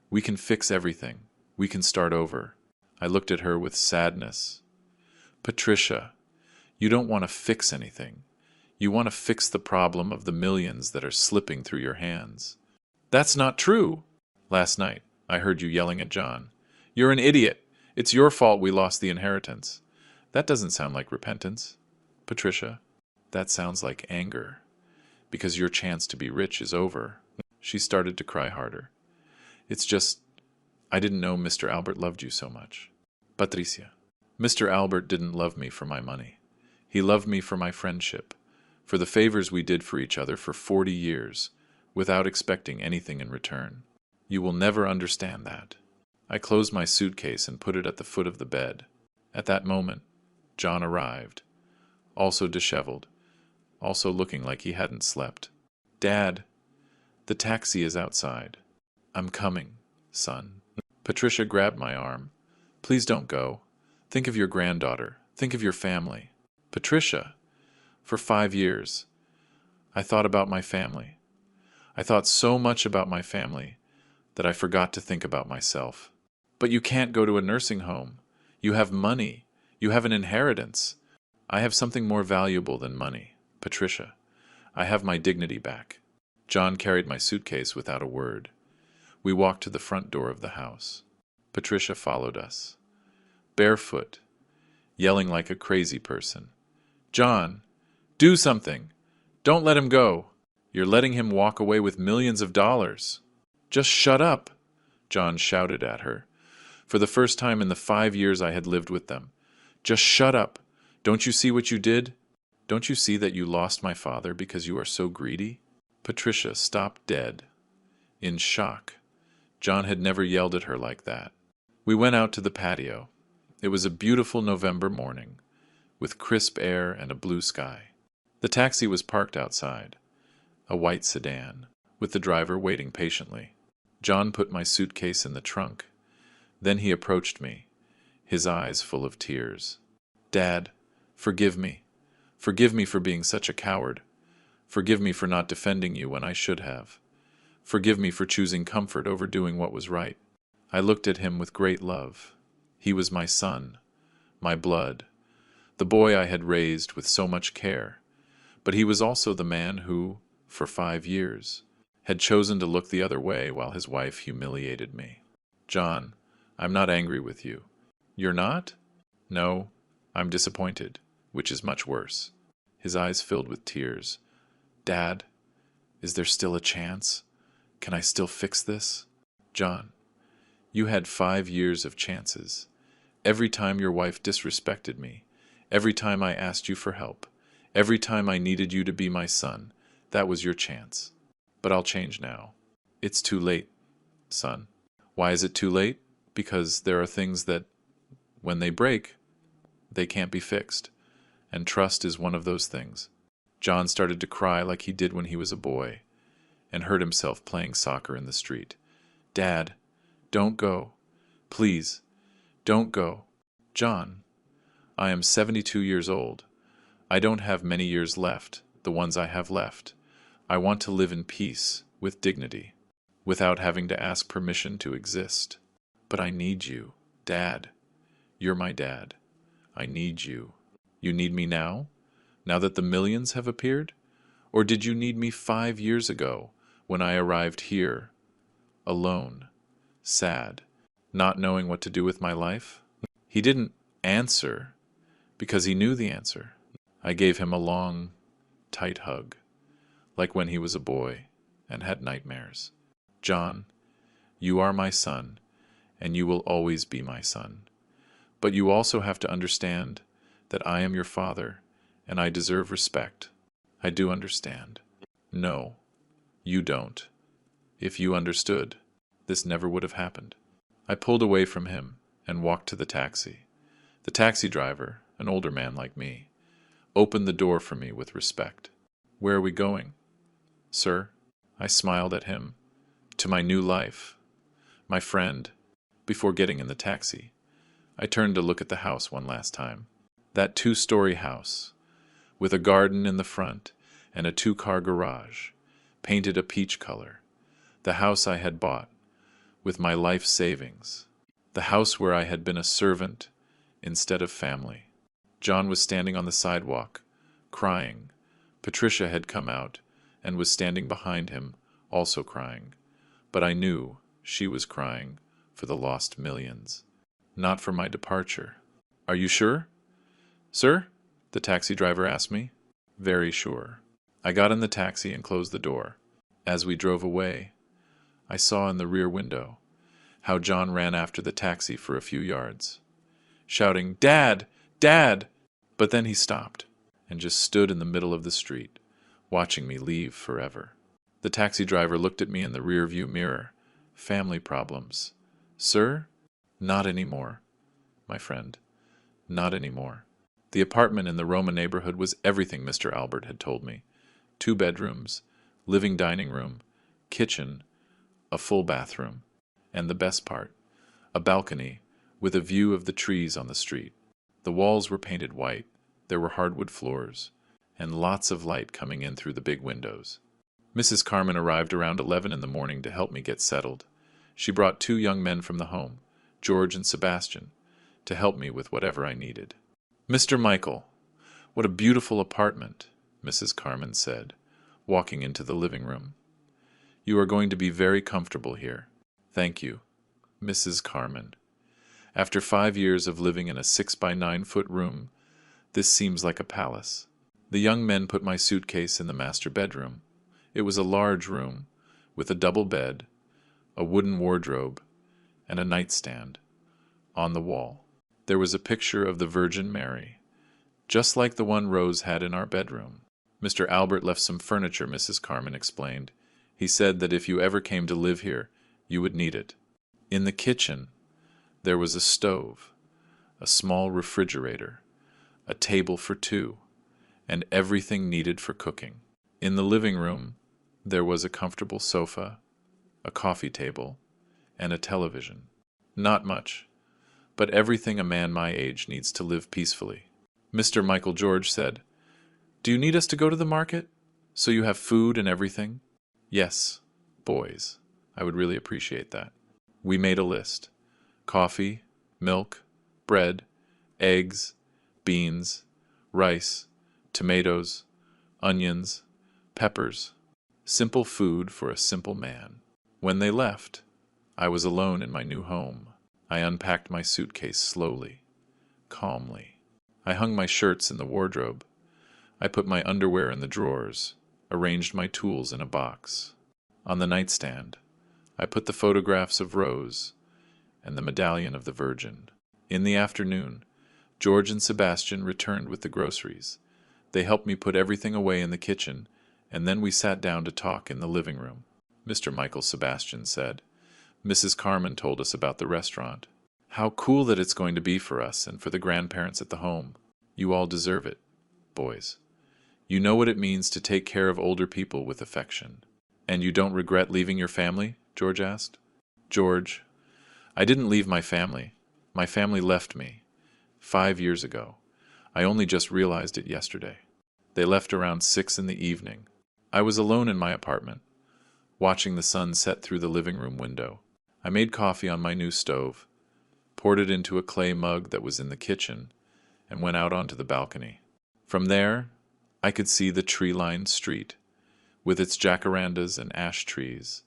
"We can fix everything. We can start over." I looked at her with sadness. "Patricia, you don't want to fix anything. You want to fix the problem of the millions that are slipping through your hands." "That's not true." "Last night, I heard you yelling at John. 'You're an idiot. It's your fault we lost the inheritance.' That doesn't sound like repentance. Patricia, that sounds like anger, because your chance to be rich is over." She started to cry harder. "It's just, I didn't know Mr. Albert loved you so much." "Patricia, Mr. Albert didn't love me for my money. He loved me for my friendship, for the favors we did for each other for 40 years, without expecting anything in return. You will never understand that." I closed my suitcase and put it at the foot of the bed. At that moment, John arrived, also disheveled, also looking like he hadn't slept. "Dad, the taxi is outside." "I'm coming, son." Patricia grabbed my arm. "Please don't go. Think of your granddaughter. Think of your family." "Patricia, for 5 years, I thought about my family. I thought so much about my family that I forgot to think about myself." "But you can't go to a nursing home. You have money. You have an inheritance." "I have something more valuable than money, Patricia. I have my dignity back." John carried my suitcase without a word. We walked to the front door of the house. Patricia followed us, barefoot, yelling like a crazy person. "John, do something! Don't let him go! You're letting him walk away with millions of dollars!" "Just shut up!" John shouted at her, for the first time in the 5 years I had lived with them. "Just shut up! Don't you see what you did? Don't you see that you lost my father because you are so greedy?" Patricia stopped dead, in shock. John had never yelled at her like that. We went out to the patio. It was a beautiful November morning, with crisp air and a blue sky. The taxi was parked outside, a white sedan, with the driver waiting patiently. John put my suitcase in the trunk. Then he approached me, his eyes full of tears. "Dad, forgive me. Forgive me for being such a coward. Forgive me for not defending you when I should have. Forgive me for choosing comfort over doing what was right." I looked at him with great love. He was my son, my blood, the boy I had raised with so much care. But he was also the man who, for 5 years, had chosen to look the other way while his wife humiliated me. "John, I'm not angry with you." "You're not?" "No, I'm disappointed, which is much worse." His eyes filled with tears. "Dad, is there still a chance? Can I still fix this?" "John, you had 5 years of chances. Every time your wife disrespected me, every time I asked you for help, every time I needed you to be my son, that was your chance. But I'll change now. It's too late, son." "Why is it too late?" "Because there are things that, when they break, they can't be fixed. And trust is one of those things." John started to cry like he did when he was a boy, and hurt himself playing soccer in the street. "Dad, don't go. Please, don't go." "John, I am 72 years old. I don't have many years left, the ones I have left. I want to live in peace, with dignity, without having to ask permission to exist. But I need you, Dad. You're my dad. I need you." "You need me now? Now that the millions have appeared? Or did you need me 5 years ago, when I arrived here, alone, sad, not knowing what to do with my life?" He didn't answer, because he knew the answer. I gave him a long, tight hug, like when he was a boy and had nightmares. John, you are my son, and you will always be my son. But you also have to understand that I am your father, and I deserve respect. I do understand. No, you don't. If you understood, this never would have happened. I pulled away from him and walked to the taxi. The taxi driver, an older man like me, opened the door for me with respect. Where are we going? Sir? I smiled at him. To my new life. My friend. Before getting in the taxi, I turned to look at the house one last time. That 2-story house, with a garden in the front and a 2-car garage, painted a peach color. The house I had bought, with my life savings. The house where I had been a servant instead of family. John was standing on the sidewalk, crying. Patricia had come out and was standing behind him, also crying. But I knew she was crying for the lost millions, not for my departure. Are you sure? Sir? The taxi driver asked me. Very sure. I got in the taxi and closed the door. As we drove away, I saw in the rear window how John ran after the taxi for a few yards, shouting, "Dad! Dad!" But then he stopped and just stood in the middle of the street, watching me leave forever. The taxi driver looked at me in the rear-view mirror. Family problems. Sir? Not anymore, my friend. Not anymore. The apartment in the Roma neighborhood was everything Mr. Albert had told me. 2 bedrooms, living dining room, kitchen, a full bathroom, and the best part, a balcony with a view of the trees on the street. The walls were painted white, there were hardwood floors, and lots of light coming in through the big windows. Mrs. Carmen arrived around 11 in the morning to help me get settled. She brought 2 young men from the home, George and Sebastian, to help me with whatever I needed. Mr. Michael, what a beautiful apartment, Mrs. Carmen said, walking into the living room. You are going to be very comfortable here. Thank you, Mrs. Carmen. After 5 years of living in a 6-by-9-foot room, this seems like a palace. The young men put my suitcase in the master bedroom. It was a large room, with a double bed, a wooden wardrobe, and a nightstand. On the wall, there was a picture of the Virgin Mary, just like the one Rose had in our bedroom. Mr. Albert left some furniture, Mrs. Carmen explained. He said that if you ever came to live here, you would need it. In the kitchen, there was a stove, a small refrigerator, a table for 2, and everything needed for cooking. In the living room, there was a comfortable sofa, a coffee table, and a television. Not much, but everything a man my age needs to live peacefully. Mr. Michael George said, "Do you need us to go to the market, so you have food and everything?" Yes, boys, I would really appreciate that. We made a list. Coffee, milk, bread, eggs, beans, rice, tomatoes, onions, peppers. Simple food for a simple man. When they left, I was alone in my new home. I unpacked my suitcase slowly, calmly. I hung my shirts in the wardrobe. I put my underwear in the drawers, arranged my tools in a box. On the nightstand, I put the photographs of Rose and the medallion of the Virgin. In the afternoon, George and Sebastian returned with the groceries. They helped me put everything away in the kitchen, and then we sat down to talk in the living room. Mr. Michael Sebastian said, "Mrs. Carmen told us about the restaurant. How cool that it's going to be for us and for the grandparents at the home. You all deserve it, boys. You know what it means to take care of older people with affection." "And you don't regret leaving your family?" George asked. "George, I didn't leave my family. My family left me 5 years ago. I only just realized it yesterday. They left around 6 in the evening. I was alone in my apartment, watching the sun set through the living room window. I made coffee on my new stove, poured it into a clay mug that was in the kitchen, and went out onto the balcony. From there, I could see the tree-lined street, with its jacarandas and ash trees.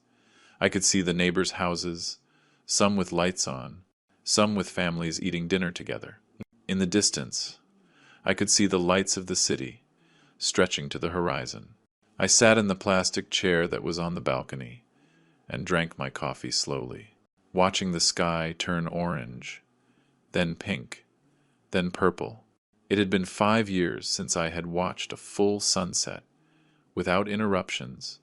I could see the neighbors' houses, some with lights on, some with families eating dinner together. In the distance, I could see the lights of the city, stretching to the horizon. I sat in the plastic chair that was on the balcony and drank my coffee slowly, watching the sky turn orange, then pink, then purple. It had been 5 years since I had watched a full sunset, without interruptions,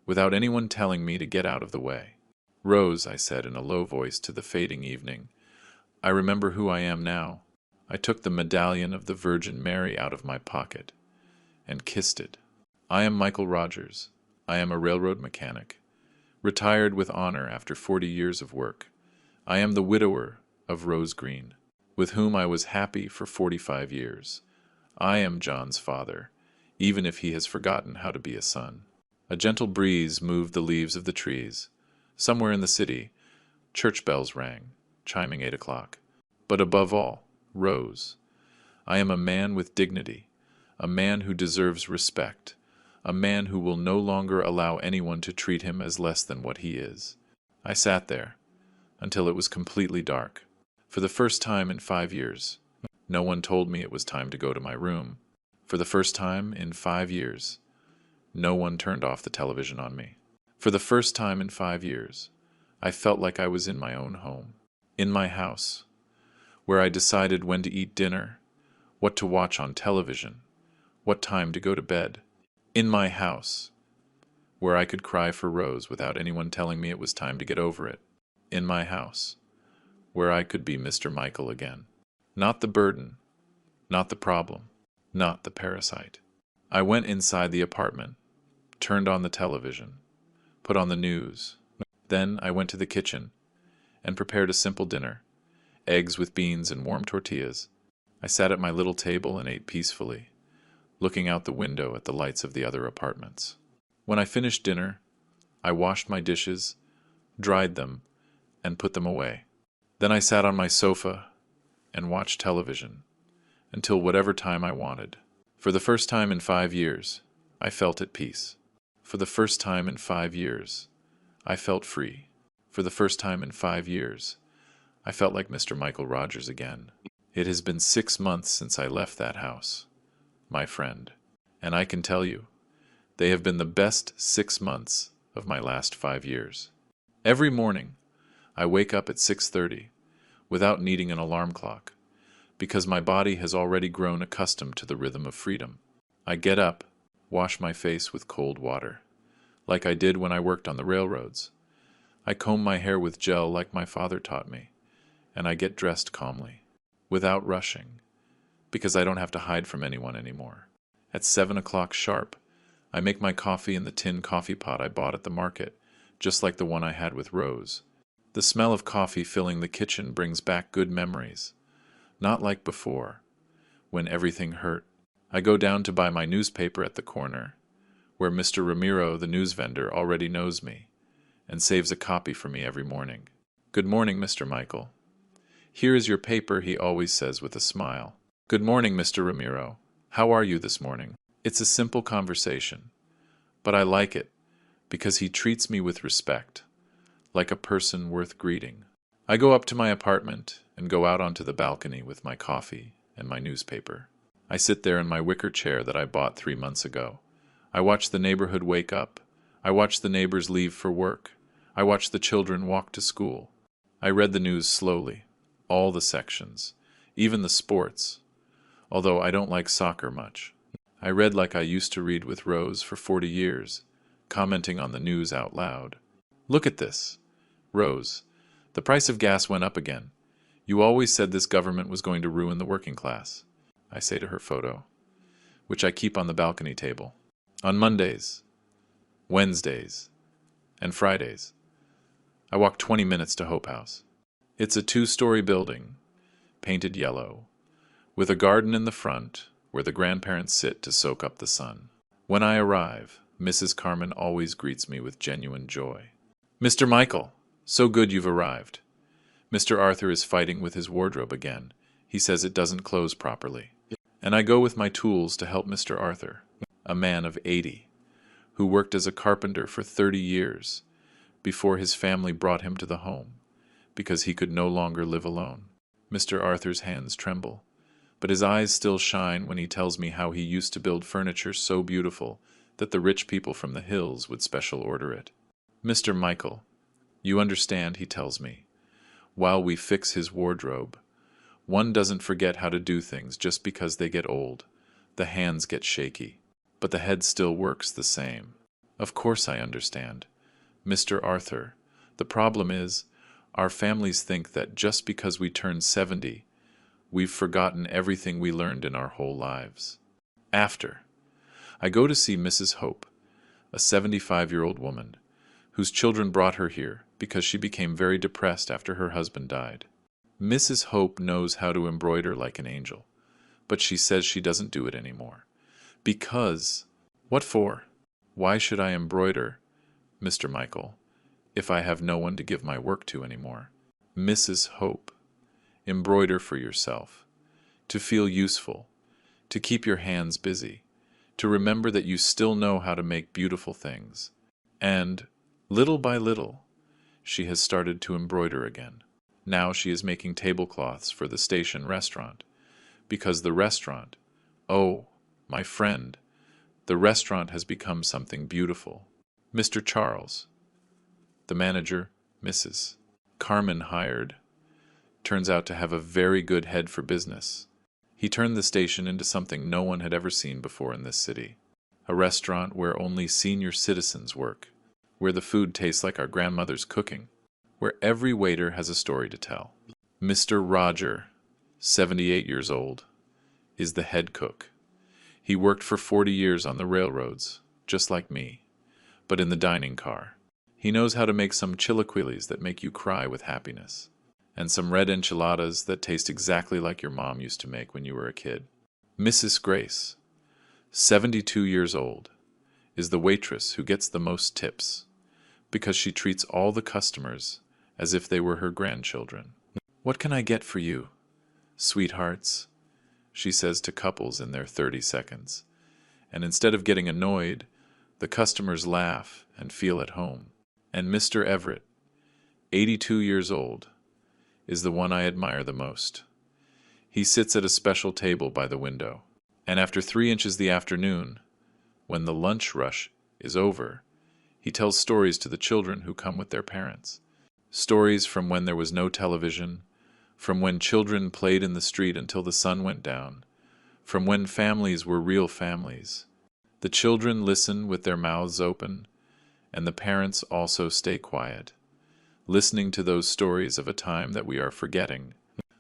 without anyone telling me to get out of the way. "Rose," I said in a low voice to the fading evening, "I remember who I am now." I took the medallion of the Virgin Mary out of my pocket and kissed it. "I am Michael Rogers. I am a railroad mechanic, retired with honor after 40 years of work. I am the widower of Rose Green, with whom I was happy for 45 years. I am John's father, even if he has forgotten how to be a son." A gentle breeze moved the leaves of the trees. Somewhere in the city, church bells rang, chiming 8 o'clock. But above all, Rose, I am a man with dignity, a man who deserves respect, a man who will no longer allow anyone to treat him as less than what he is. I sat there until it was completely dark. For the first time in 5 years, no one told me it was time to go to my room. For the first time in 5 years, no one turned off the television on me. For the first time in 5 years, I felt like I was in my own home, in my house, where I decided when to eat dinner, what to watch on television, what time to go to bed. In my house, where I could cry for Rose without anyone telling me it was time to get over it. In my house, where I could be Mr. Michael again. Not the burden, not the problem, not the parasite. I went inside the apartment, turned on the television, put on the news. Then I went to the kitchen and prepared a simple dinner, eggs with beans and warm tortillas. I sat at my little table and ate peacefully, looking out the window at the lights of the other apartments. When I finished dinner, I washed my dishes, dried them, and put them away. Then I sat on my sofa and watched television until whatever time I wanted. For the first time in 5 years, I felt at peace. For the first time in 5 years, I felt free. For the first time in 5 years, I felt like Mr. Michael Rogers again. It has been 6 months since I left that house, my friend, and I can tell you, they have been the best 6 months of my last 5 years. Every morning, I wake up at 6:30 without needing an alarm clock, because my body has already grown accustomed to the rhythm of freedom. I get up, wash my face with cold water, like I did when I worked on the railroads. I comb my hair with gel like my father taught me, and I get dressed calmly, without rushing, because I don't have to hide from anyone anymore. At 7 o'clock sharp, I make my coffee in the tin coffee pot I bought at the market, just like the one I had with Rose. The smell of coffee filling the kitchen brings back good memories, not like before, when everything hurt. I go down to buy my newspaper at the corner, where Mr. Ramiro, the news vendor, already knows me, and saves a copy for me every morning. "Good morning, Mr. Michael. Here is your paper," he always says with a smile. "Good morning, Mr. Ramiro. How are you this morning?" It's a simple conversation, but I like it because he treats me with respect, like a person worth greeting. I go up to my apartment and go out onto the balcony with my coffee and my newspaper. I sit there in my wicker chair that I bought 3 months ago. I watch the neighborhood wake up. I watch the neighbors leave for work. I watch the children walk to school. I read the news slowly, all the sections, even the sports, although I don't like soccer much. I read like I used to read with Rose for 40 years, commenting on the news out loud. "Look at this. Rose, the price of gas went up again. You always said this government was going to ruin the working class," I say to her photo, which I keep on the balcony table. On Mondays, Wednesdays, and Fridays, I walk 20 minutes to Hope House. It's a 2-story building, painted yellow, with a garden in the front where the grandparents sit to soak up the sun. When I arrive, Mrs. Carmen always greets me with genuine joy. "Mr. Michael, so good you've arrived." Mr. Arthur is fighting with his wardrobe again. He says it doesn't close properly. And I go with my tools to help Mr. Arthur, a man of 80, who worked as a carpenter for 30 years before his family brought him to the home, because he could no longer live alone. Mr. Arthur's hands tremble. but his eyes still shine when he tells me how he used to build furniture so beautiful that the rich people from the hills would special order it. Mr. Michael, you understand, he tells me, while we fix his wardrobe. One doesn't forget how to do things just because they get old. The hands get shaky, but the head still works the same. Of course I understand. Mr. Arthur, the problem is, our families think that just because we turn 70, we've forgotten everything we learned in our whole lives. After, I go to see Mrs. Hope, a 75-year-old woman, whose children brought her here because she became very depressed after her husband died. Mrs. Hope knows how to embroider like an angel, but she says she doesn't do it anymore. Because, what for? Why should I embroider, Mr. Michael, if I have no one to give my work to anymore? Mrs. Hope, embroider for yourself, to feel useful, to keep your hands busy, to remember that you still know how to make beautiful things. And, little by little, she has started to embroider again. Now she is making tablecloths for the station restaurant, because the restaurant, oh, my friend, the restaurant has become something beautiful. Mr. Charles, the manager, Mrs. Carmen hired, turns out to have a very good head for business. He turned the station into something no one had ever seen before in this city. A restaurant where only senior citizens work, where the food tastes like our grandmother's cooking, where every waiter has a story to tell. Mr. Roger, 78 years old, is the head cook. He worked for 40 years on the railroads, just like me, but in the dining car. He knows how to make some chilaquiles that make you cry with happiness, and some red enchiladas that taste exactly like your mom used to make when you were a kid. Mrs. Grace, 72 years old, is the waitress who gets the most tips, because she treats all the customers as if they were her grandchildren. What can I get for you, sweethearts? She says to couples in their 30 seconds. And instead of getting annoyed, the customers laugh and feel at home. And Mr. Everett, 82 years old, is the one I admire the most. He sits at a special table by the window, and after 3 inches the afternoon, when the lunch rush is over, he tells stories to the children who come with their parents. Stories from when there was no television, from when children played in the street until the sun went down, from when families were real families. The children listen with their mouths open, and the parents also stay quiet, listening to those stories of a time that we are forgetting.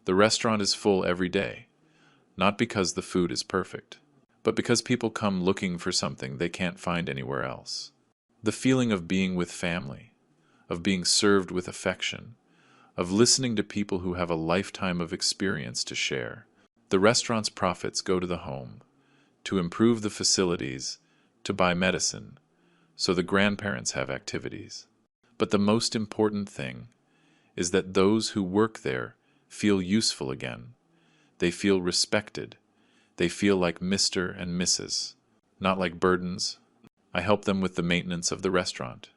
The restaurant is full every day, not because the food is perfect, but because people come looking for something they can't find anywhere else. The feeling of being with family, of being served with affection, of listening to people who have a lifetime of experience to share. The restaurant's profits go to the home, to improve the facilities, to buy medicine, so the grandparents have activities. But the most important thing is that those who work there feel useful again. They feel respected. They feel like Mr. and Mrs., not like burdens. I help them with the maintenance of the restaurant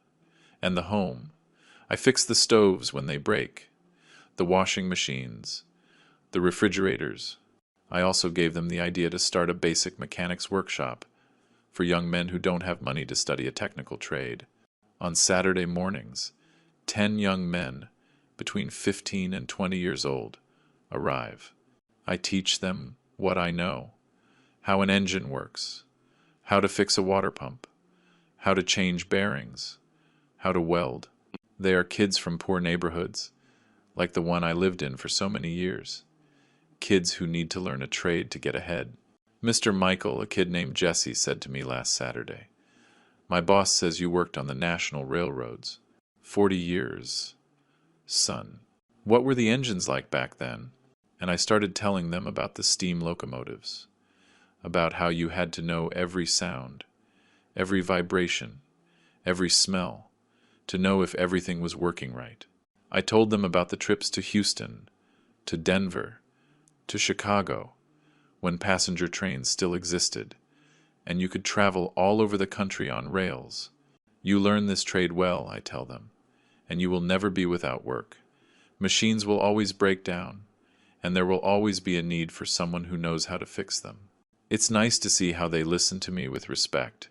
and the home. I fix the stoves when they break, the washing machines, the refrigerators. I also gave them the idea to start a basic mechanics workshop for young men who don't have money to study a technical trade. On Saturday mornings, 10 young men between 15 and 20 years old arrive. I teach them what I know, how an engine works, how to fix a water pump, how to change bearings, how to weld. They are kids from poor neighborhoods, like the one I lived in for so many years. Kids who need to learn a trade to get ahead. Mr. Michael, a kid named Jesse, said to me last Saturday, "My boss says you worked on the national railroads. 40 years. Son, what were the engines like back then?" And I started telling them about the steam locomotives, about how you had to know every sound, every vibration, every smell, to know if everything was working right. I told them about the trips to Houston, to Denver, to Chicago, when passenger trains still existed, and you could travel all over the country on rails. You learn this trade well, I tell them, and you will never be without work. Machines will always break down, and there will always be a need for someone who knows how to fix them. It's nice to see how they listen to me with respect,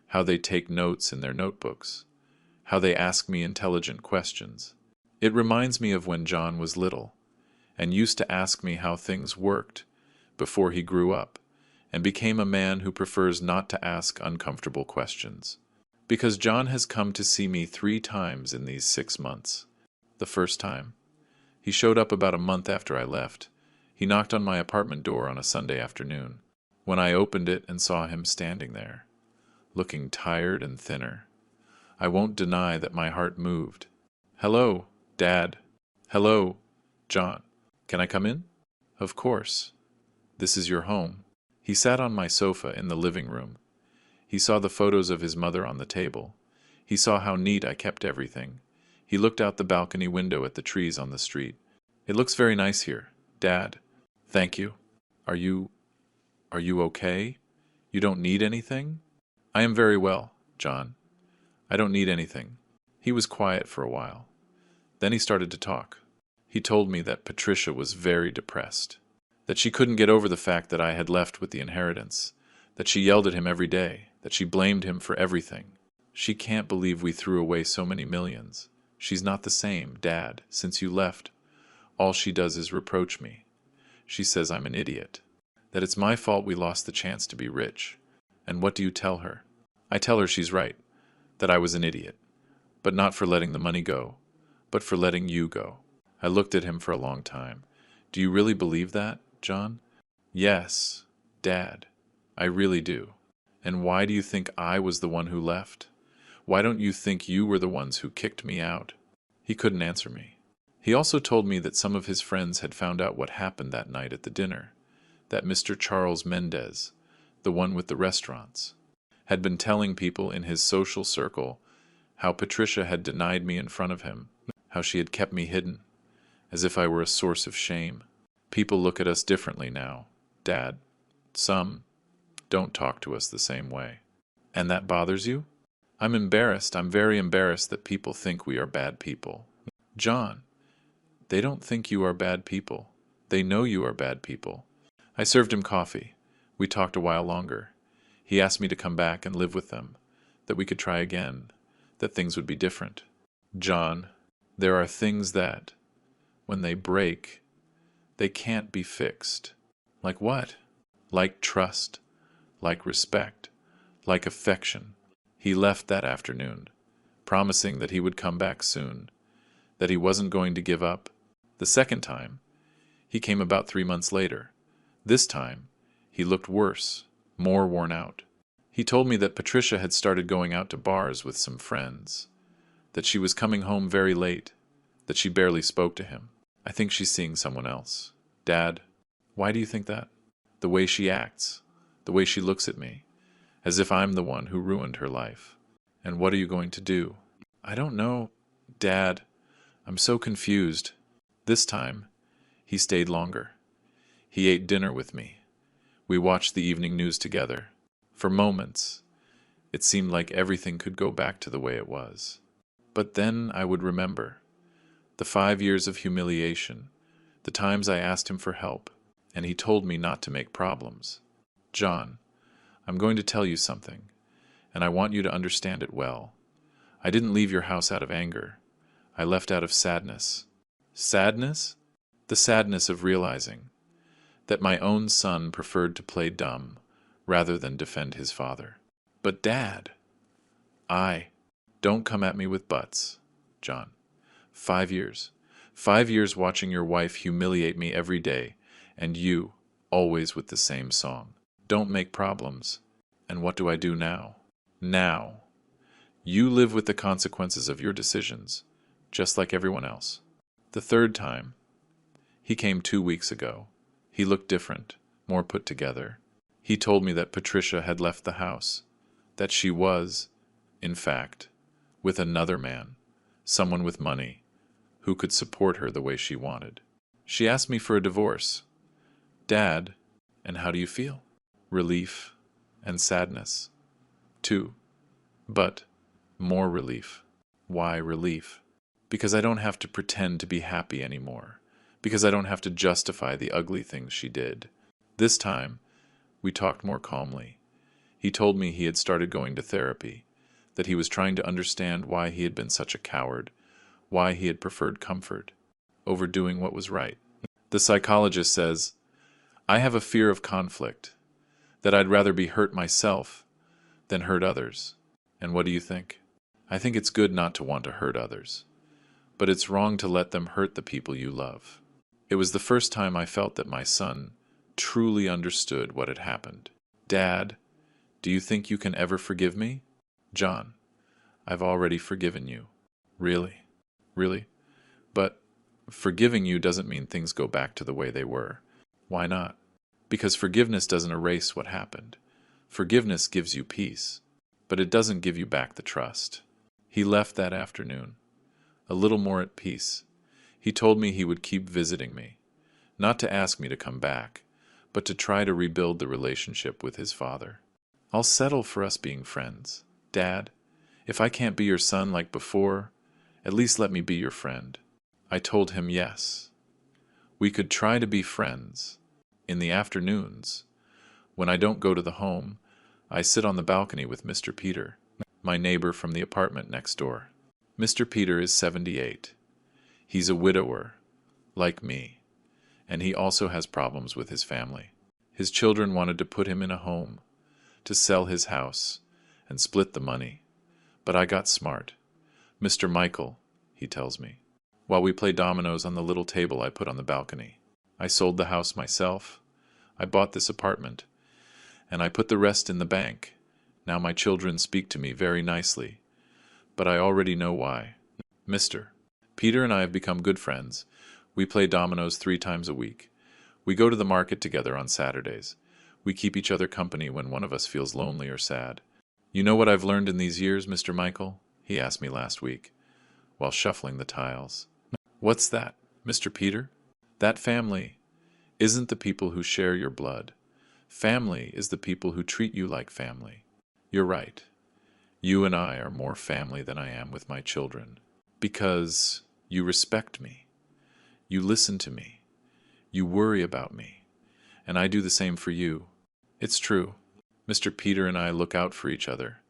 how they take notes in their notebooks, how they ask me intelligent questions. It reminds me of when John was little and used to ask me how things worked before he grew up and became a man who prefers not to ask uncomfortable questions. Because John has come to see me 3 times in these 6 months. The first time, he showed up about a month after I left. He knocked on my apartment door on a Sunday afternoon. When I opened it and saw him standing there, looking tired and thinner, I won't deny that my heart moved. "Hello, Dad." "Hello, John. Can I come in?" "Of course. This is your home." He sat on my sofa in the living room. He saw the photos of his mother on the table. He saw how neat I kept everything. He looked out the balcony window at the trees on the street. "It looks very nice here, Dad." "Thank you. Are you okay? You don't need anything?" "I am very well, John. I don't need anything." He was quiet for a while. Then he started to talk. He told me that Patricia was very depressed, that she couldn't get over the fact that I had left with the inheritance, that she yelled at him every day, that she blamed him for everything. "She can't believe we threw away so many millions. She's not the same, Dad, since you left. All she does is reproach me. She says I'm an idiot, that it's my fault we lost the chance to be rich. And what do you tell her?" "I tell her she's right, that I was an idiot, but not for letting the money go, but for letting you go." I looked at him for a long time. "Do you really believe that, John?" "Yes, Dad, I really do." "And why do you think I was the one who left? Why don't you think you were the ones who kicked me out?" He couldn't answer me. He also told me that some of his friends had found out what happened that night at the dinner, that Mr. Charles Mendez, the one with the restaurants, had been telling people in his social circle how Patricia had denied me in front of him, how she had kept me hidden, as if I were a source of shame. People look at us differently now, Dad. Some don't talk to us the same way. And that bothers you? I'm embarrassed. I'm very embarrassed that people think we are bad people. John, they don't think you are bad people. They know you are bad people. I served him coffee. We talked a while longer. He asked me to come back and live with them, that we could try again, that things would be different. John, there are things that, when they break, they can't be fixed. Like what? Like trust, like respect, like affection. He left that afternoon, promising that he would come back soon, that he wasn't going to give up. The second time, he came about 3 months later. This time, he looked worse, more worn out. He told me that Patricia had started going out to bars with some friends, that she was coming home very late, that she barely spoke to him. I think she's seeing someone else. Dad, why do you think that? The way she acts, the way she looks at me, as if I'm the one who ruined her life. And what are you going to do? I don't know, Dad. I'm so confused. This time, he stayed longer. He ate dinner with me. We watched the evening news together. For moments, it seemed like everything could go back to the way it was. But then I would remember the 5 years of humiliation, the times I asked him for help, and he told me not to make problems. John, I'm going to tell you something, and I want you to understand it well. I didn't leave your house out of anger. I left out of sadness. Sadness? The sadness of realizing that my own son preferred to play dumb rather than defend his father. But Dad, don't come at me with buts, John. 5 years. 5 years watching your wife humiliate me every day, and you, always with the same song. Don't make problems. And what do I do now? Now, you live with the consequences of your decisions, just like everyone else. The third time, he came 2 weeks ago. He looked different, more put together. He told me that Patricia had left the house, that she was, in fact, with another man, someone with money, who could support her the way she wanted. She asked me for a divorce. Dad, and how do you feel? Relief and sadness, too. But more relief. Why relief? Because I don't have to pretend to be happy anymore. because I don't have to justify the ugly things she did. This time, we talked more calmly. He told me he had started going to therapy, that he was trying to understand why he had been such a coward, why he had preferred comfort over doing what was right. The psychologist says, I have a fear of conflict, that I'd rather be hurt myself than hurt others. And what do you think? I think it's good not to want to hurt others, but it's wrong to let them hurt the people you love. It was the first time I felt that my son truly understood what had happened. Dad, do you think you can ever forgive me? John, I've already forgiven you. Really? Really? But forgiving you doesn't mean things go back to the way they were. Why not? Because forgiveness doesn't erase what happened. Forgiveness gives you peace, but it doesn't give you back the trust. He left that afternoon, a little more at peace. He told me he would keep visiting me, not to ask me to come back, but to try to rebuild the relationship with his father. I'll settle for us being friends. Dad, if I can't be your son like before, at least let me be your friend. I told him yes. We could try to be friends. In the afternoons, when I don't go to the home, I sit on the balcony with Mr. Peter, my neighbor from the apartment next door. Mr. Peter is 78. He's a widower, like me, and he also has problems with his family. His children wanted to put him in a home, to sell his house, and split the money. But I got smart. Mr. Michael, he tells me, while we play dominoes on the little table I put on the balcony. I sold the house myself. I bought this apartment, and I put the rest in the bank. Now my children speak to me very nicely, but I already know why. Mr. Peter and I have become good friends. We play dominoes 3 times a week. We go to the market together on Saturdays. We keep each other company when one of us feels lonely or sad. You know what I've learned in these years, Mr. Michael? He asked me last week, while shuffling the tiles. What's that, Mr. Peter? That family isn't the people who share your blood. Family is the people who treat you like family. You're right. You and I are more family than I am with my children. Because you respect me. You listen to me. You worry about me. And I do the same for you. It's true. Mr. Peter and I look out for each other.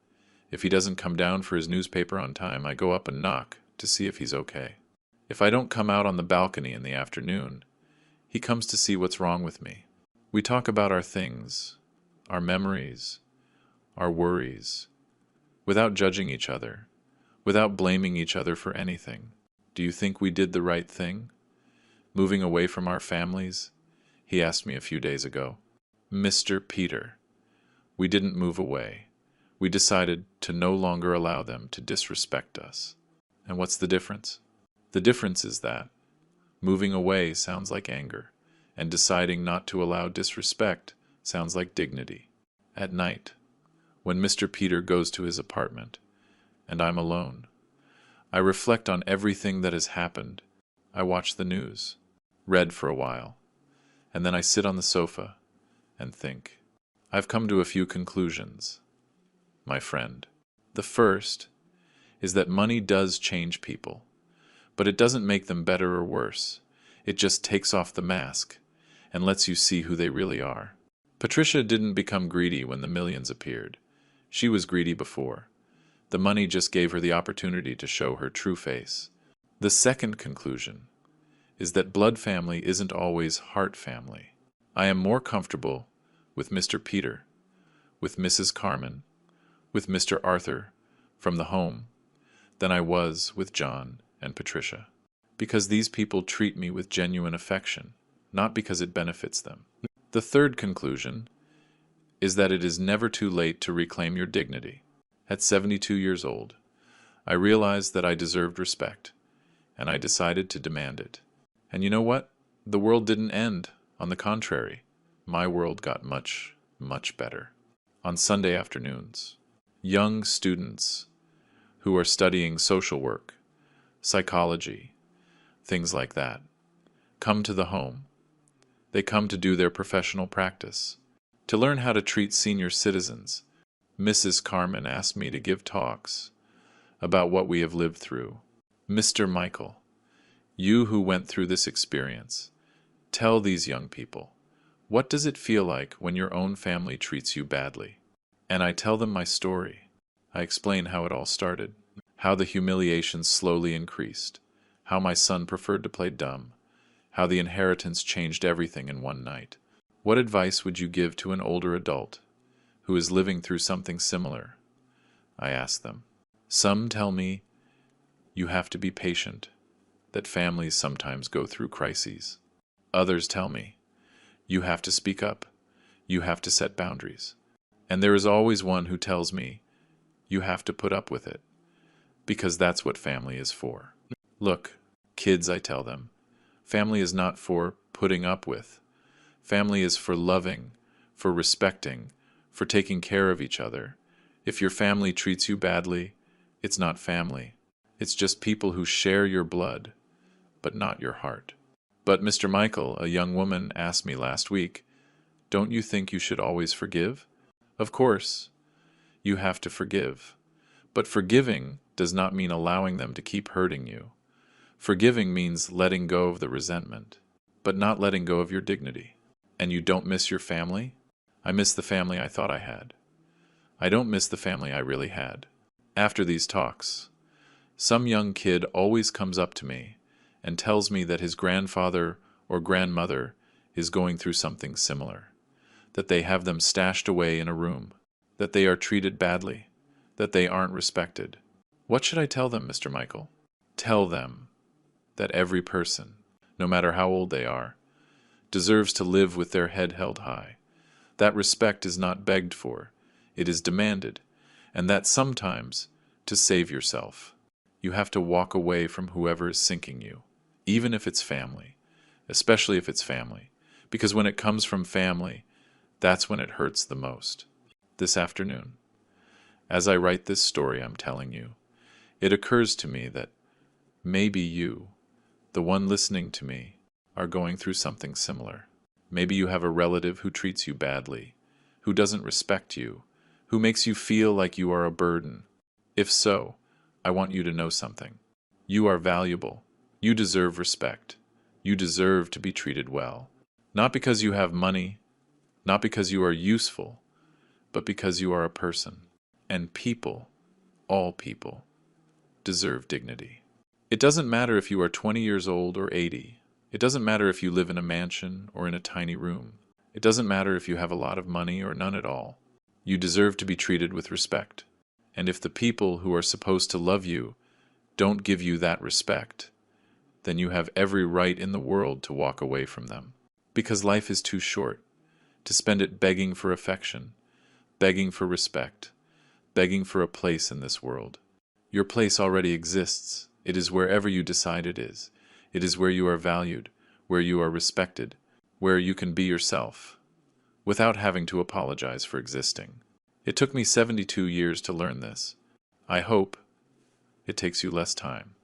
If he doesn't come down for his newspaper on time, I go up and knock to see if he's okay. If I don't come out on the balcony in the afternoon, he comes to see what's wrong with me. We talk about our things, our memories, our worries, without judging each other, without blaming each other for anything. Do you think we did the right thing? Moving away from our families? He asked me a few days ago. Mr. Peter, we didn't move away. We decided to no longer allow them to disrespect us. And what's the difference? The difference is that moving away sounds like anger, and deciding not to allow disrespect sounds like dignity. At night, when Mr. Peter goes to his apartment, and I'm alone, I reflect on everything that has happened. I watch the news, read for a while, and then I sit on the sofa and think. I've come to a few conclusions, my friend. The first is that money does change people, but it doesn't make them better or worse. It just takes off the mask and lets you see who they really are. Patricia didn't become greedy when the millions appeared. She was greedy before. The money just gave her the opportunity to show her true face. The second conclusion is that blood family isn't always heart family. I am more comfortable with Mr. Peter, with Mrs. Carmen, with Mr. Arthur from the home than I was with John and Patricia, because these people treat me with genuine affection, not because it benefits them. The third conclusion is that it is never too late to reclaim your dignity. At 72 years old, I realized that I deserved respect, and I decided to demand it. And you know what? The world didn't end. On the contrary, my world got much, much better. On Sunday afternoons, young students who are studying social work, psychology, things like that, come to the home. They come to do their professional practice, to learn how to treat senior citizens. Mrs. Carmen asked me to give talks about what we have lived through. Mr. Michael, You who went through this experience, tell these young people, what does it feel like when your own family treats you badly? And I tell them my story. I explain how it all started, how the humiliation slowly increased, how my son preferred to play dumb, how the inheritance changed everything in one night. What advice would you give to an older adult who is living through something similar? I ask them. Some tell me, you have to be patient, that families sometimes go through crises. Others tell me, you have to speak up, you have to set boundaries. And there is always one who tells me, you have to put up with it, because that's what family is for. Look, kids, I tell them, family is not for putting up with. Family is for loving, for respecting, for taking care of each other. If your family treats you badly, it's not family. It's just people who share your blood, but not your heart. But Mr. Michael, a young woman, asked me last week, don't you think you should always forgive? Of course, you have to forgive. But forgiving does not mean allowing them to keep hurting you. Forgiving means letting go of the resentment, but not letting go of your dignity. And you don't miss your family? I miss the family I thought I had. I don't miss the family I really had. After these talks, some young kid always comes up to me and tells me that his grandfather or grandmother is going through something similar, that they have them stashed away in a room, that they are treated badly, that they aren't respected. What should I tell them, Mr. Michael? Tell them that every person, no matter how old they are, deserves to live with their head held high. That respect is not begged for, it is demanded, and that sometimes, to save yourself, you have to walk away from whoever is sinking you, even if it's family, especially if it's family, because when it comes from family, that's when it hurts the most. This afternoon, as I write this story I'm telling you, it occurs to me that maybe you, the one listening to me, are going through something similar. Maybe you have a relative who treats you badly, who doesn't respect you, who makes you feel like you are a burden. If so, I want you to know something. You are valuable. You deserve respect. You deserve to be treated well. Not because you have money, not because you are useful, but because you are a person. And people, all people, deserve dignity. It doesn't matter if you are 20 years old or 80. It doesn't matter if you live in a mansion or in a tiny room. It doesn't matter if you have a lot of money or none at all. You deserve to be treated with respect. And if the people who are supposed to love you don't give you that respect, then you have every right in the world to walk away from them. Because life is too short to spend it begging for affection, begging for respect, begging for a place in this world. Your place already exists. It is wherever you decide it is. It is where you are valued, where you are respected, where you can be yourself, without having to apologize for existing. It took me 72 years to learn this. I hope it takes you less time.